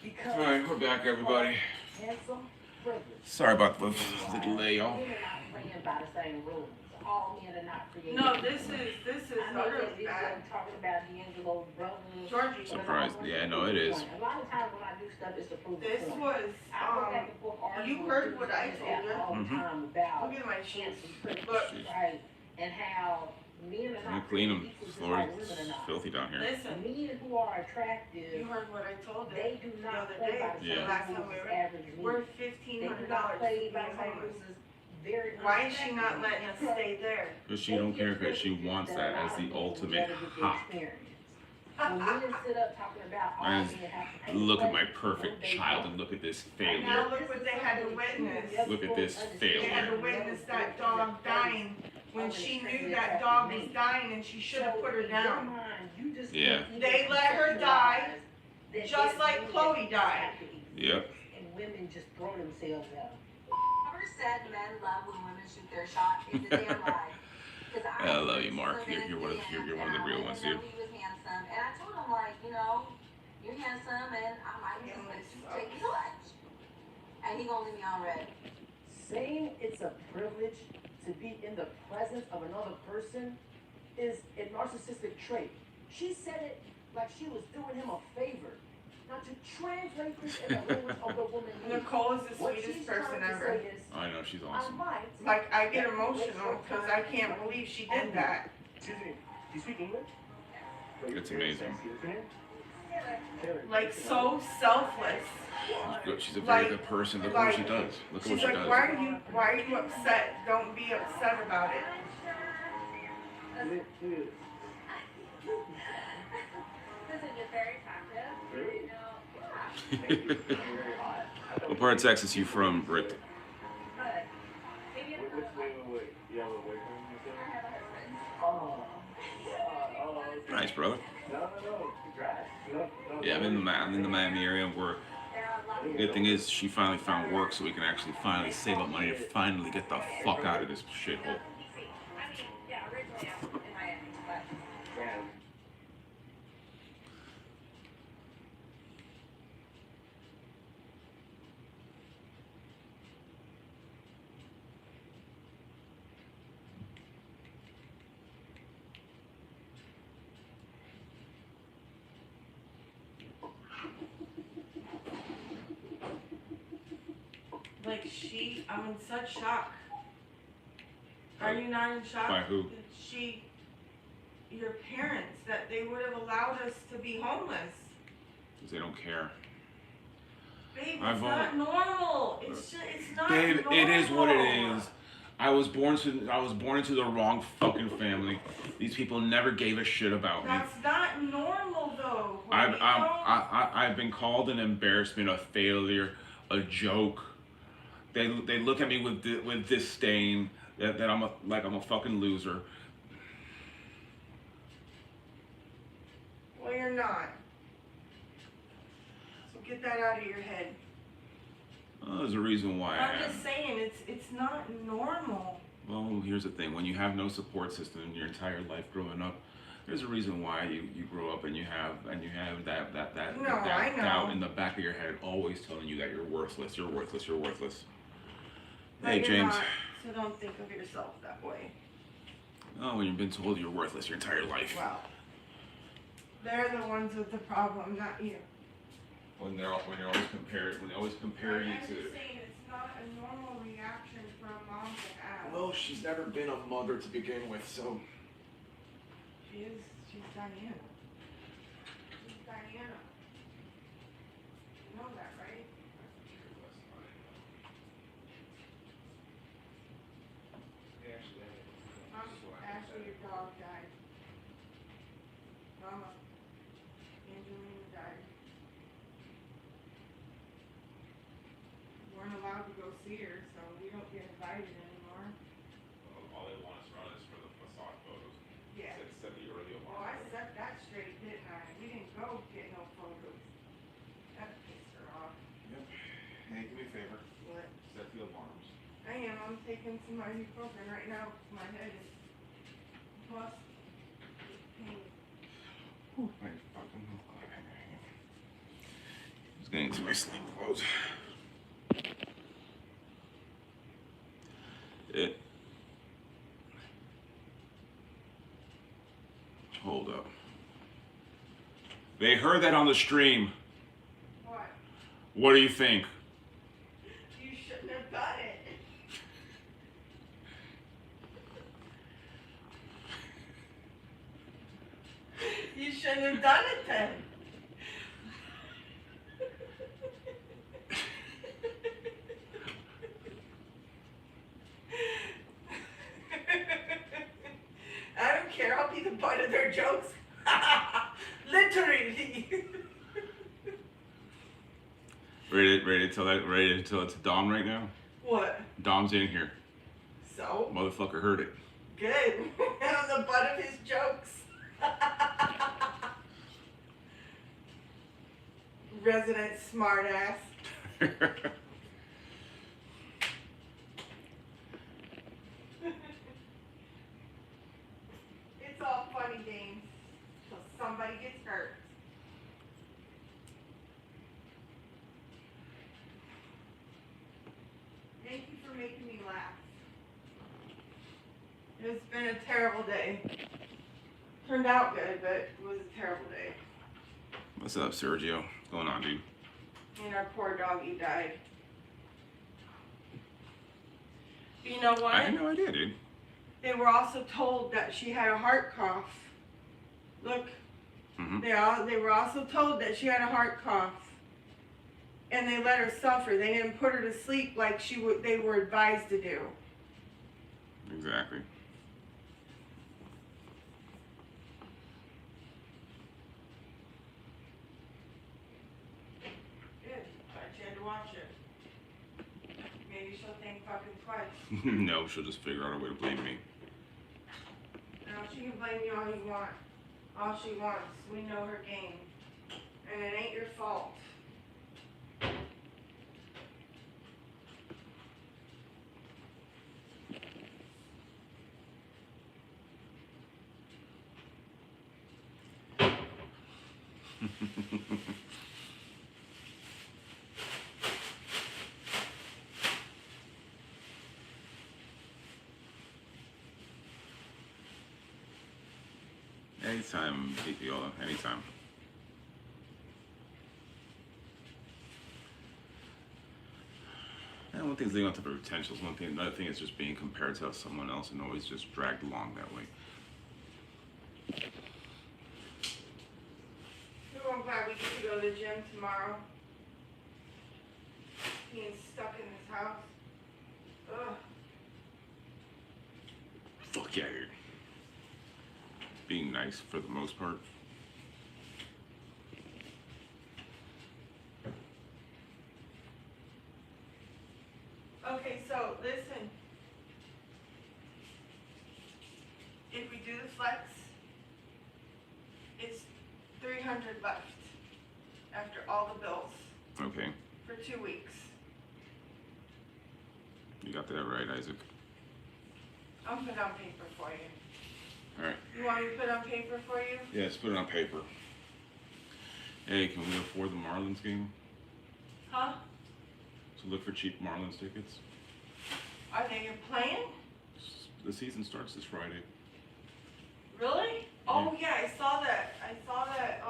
Because Alright, we're back, everybody. handsome, privileged. Sorry about the delay, y'all. Men are not playing by the same rules. All men are not created. No, this is I know utterly that bad. I'm talking about D'Angelo's brother. Georgie. Surprised. Yeah, no, it is. A lot of times when I do stuff, it's to prove This the point. was, I go back and forth arguing you heard with what I dudes told you. all the Mhm. time about Look at my shoes. handsome, pretty, Look. right, and how men are Let me not clean them. equal just Floor like is women are not. filthy down here. Listen, Men who are attractive, you heard what I told you they do the not other play day. by the Yeah. same Last time rules we as were, average men. we're They do $1,500 not to play be by the same homeless. rules as very Why is she not letting us stay there? Because she don't care, because she wants that as the ultimate hot. When men sit up talking about all Man, men have to pay look at my for perfect they child don't. and look at this Now failure. look what they had to witness. Look at this They had to failure. witness that dog dying when she knew that dog was dying and she should have put her down. Yeah. They let her die, just like Chloe died. Yep. And women just throw themselves out. Whoever said men love when women shoot their shot is a damn lie. 'Cause I love you, Mark. You're one of the real ones, dude. He was handsome, and I told him like, you know, you're handsome, and I might just take you to lunch. And he gonna leave me on red. Saying it's a privilege to be in the presence of another person is a narcissistic trait. She said it like she was doing him a favor. Now to translate this in the language of the woman, Nicole is the what sweetest she's person trying to ever. say is, I know, she's I awesome. might. Like, I get emotional because I can't believe she did that. Excuse me, do you speak English? It's amazing. Like, so selfless. She's a very good person. Look what she does. Look at what She's she like, does. why are you upset? Don't be upset about it. Listen, you're very attractive. You know, yeah. What part of Texas you from, Rick? But maybe I'm not Wait. You have a boyfriend? I have a husband. Okay. Nice, brother. No, congrats. No. Yeah, I'm in the Miami area. Where the good thing is she finally found work, so we can actually finally save up money to finally get the fuck out of this shithole. I mean, yeah, originally I'm in Miami, but Like, I'm in such shock. Are you not in shock? By who? That your parents, that they would have allowed us to be homeless. Because they don't care. Babe, I've it's not normal. It's not Babe, normal. it is what it is. I was born into the wrong fucking family. These people never gave a shit about me. That's not normal, though. I've been called an embarrassment, a failure, a joke. They look at me with disdain that I'm a fucking loser. Well, you're not. So get that out of your head. Well, there's a reason why. I'm just saying, it's not normal. Well, here's the thing: when you have no support system in your entire life growing up, there's a reason why you grow up and you have that No, I know. doubt in the back of your head, always telling you that you're worthless, you're worthless, you're worthless. But Hey, you're James. not, so don't think of yourself that way. Oh, when you've been told you're worthless your entire life. Well, they're the ones with the problem, not you. When they always compare you I'm to. just saying, it's not a normal reaction for a mom to have. Well, she's never been a mother to begin with, so. She's Diana. She's Diana. You know that, right? Ashley, your dog died. Mama, Angelina died. Weren't allowed to go see her, so we don't get invited anymore. All they want us run is for the facade photos. Yeah. Set the early Well, I set that straight, didn't I? We didn't go get no photos. That pissed her off. Yep. Hey, do me a favor. What? Set the alarms. I am. I'm taking some ibuprofen right now. My head is plus pain. Whew, my fucking Just getting to my sleep clothes. Hold up. They heard that on the stream. What? What do you think? You shouldn't have done it. You shouldn't have done it then. I don't care. I'll be the butt of their jokes. Literally. Ready to tell it to Dom right now? What? Dom's in here. So? Motherfucker heard it. Good. I'm the butt of his jokes. Resident smartass. It's all funny games till somebody gets hurt. Thank you for making me laugh. It's been a terrible day. Turned out good, but it was a terrible day. What's up, Sergio? What's going on, dude? And our poor doggy died. You know what? I had no idea, dude. They were also told that she had a heart cough. Look, they were also told that she had a heart cough. And they let her suffer. They didn't put her to sleep like they were advised to do. Exactly. Good. But you had to watch it. Maybe she'll think fucking twice. No, she'll just figure out a way to blame me. No, she can blame you all you want. All she wants. We know her game. And it ain't your fault. Anytime, Viola, anytime. And one thing's leading on to the potentials. One thing, another thing is just being compared to someone else and always just dragged along that way. So I'm glad we get to go to the gym tomorrow. Being stuck in this house. Ugh. Fuck yeah, dude. Being nice for the most part. Okay, so listen. If we do the flex, it's $300 left after all the bills Okay. for 2 weeks. You got that right, Isaac. I'll put it on paper for you. All right. You want me to put it on paper for you? Yeah, let's put it on paper. Hey, can we afford the Marlins game? Huh? So look for cheap Marlins tickets. Are they playing? The season starts this Friday. Really? Oh yeah, I saw that. I saw that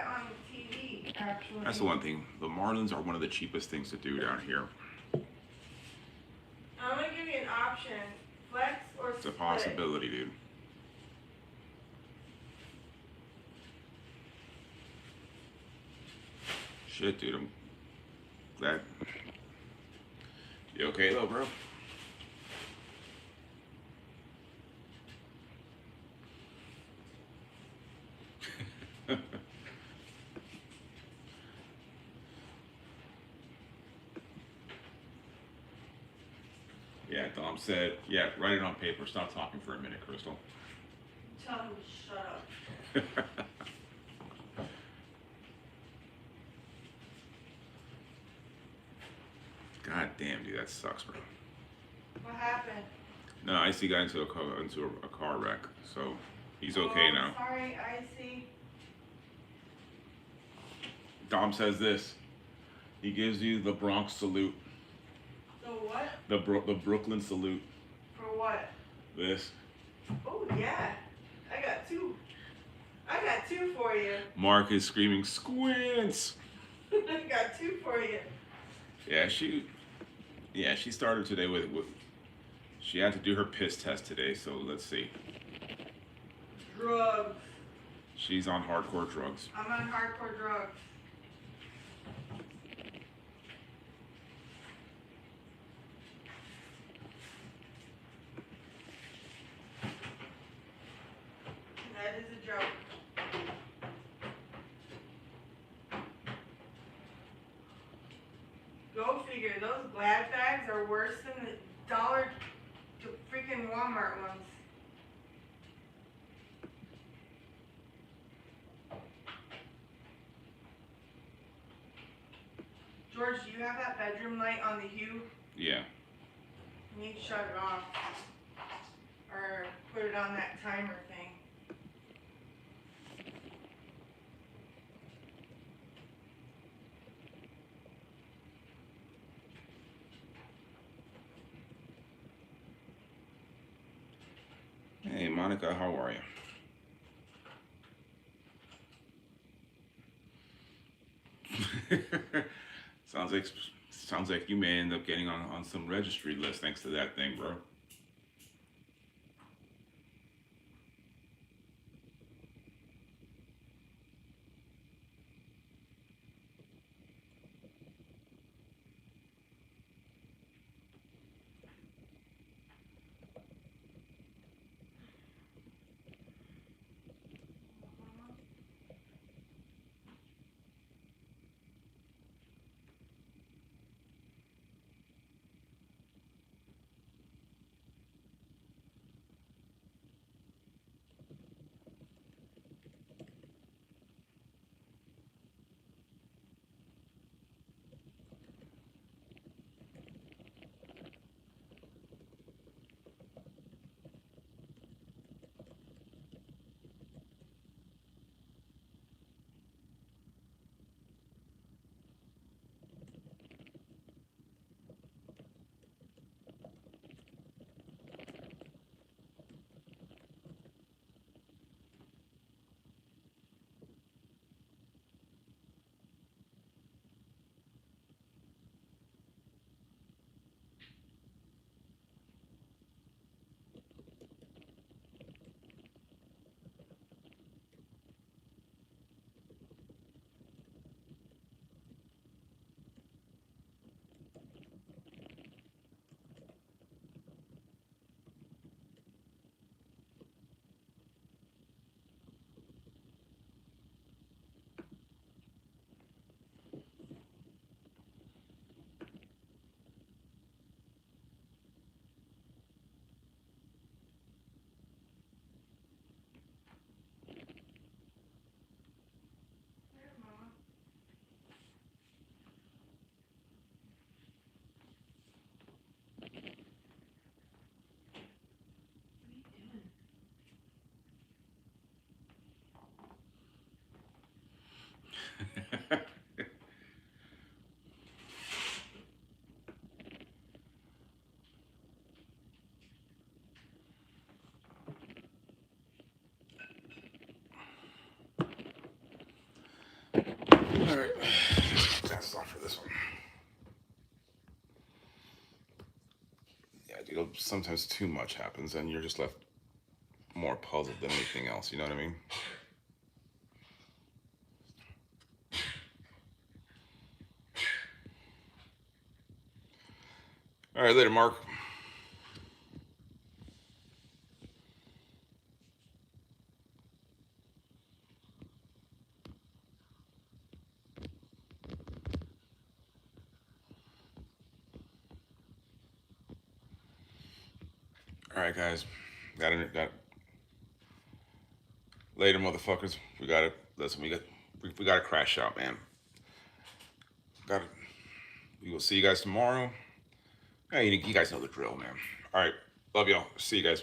on TV actually. That's the one thing. The Marlins are one of the cheapest things to do down here. I'm gonna give you an option: flex or It's a split. possibility, dude. Shit, dude. I'm glad. You okay though, bro? Yeah, Dom said, yeah, write it on paper. Stop talking for a minute, Crystal. Tell him to shut up. God damn, dude, that sucks, bro. What happened? No, Icy got into a car wreck, so he's okay now. Sorry, Icy. Dom says this. He gives you the Bronx salute. The what? The Brooklyn salute. For what? This. Oh yeah, I got two. I got two for you. Mark is screaming, squints. I got two for you. Yeah, she started today with she had to do her piss test today, so let's see. Drugs. She's on hardcore drugs. I'm on hardcore drugs. That is a joke. Go figure, those Glad bags are worse than the dollar freaking Walmart ones. George, do you have that bedroom light on the hue? Yeah. You need to shut it off. Or put it on that timer thing. Hey, Monica, how are you? Sounds like you may end up getting on some registry list thanks to that thing, bro. sometimes too much happens and you're just left more puzzled than anything else. You know what I mean? All right, later, Mark. All right, guys. Got later, motherfuckers. We got to listen. We got to crash out, man. We will see you guys tomorrow. Hey, you guys know the drill, man. All right, love y'all. See you guys.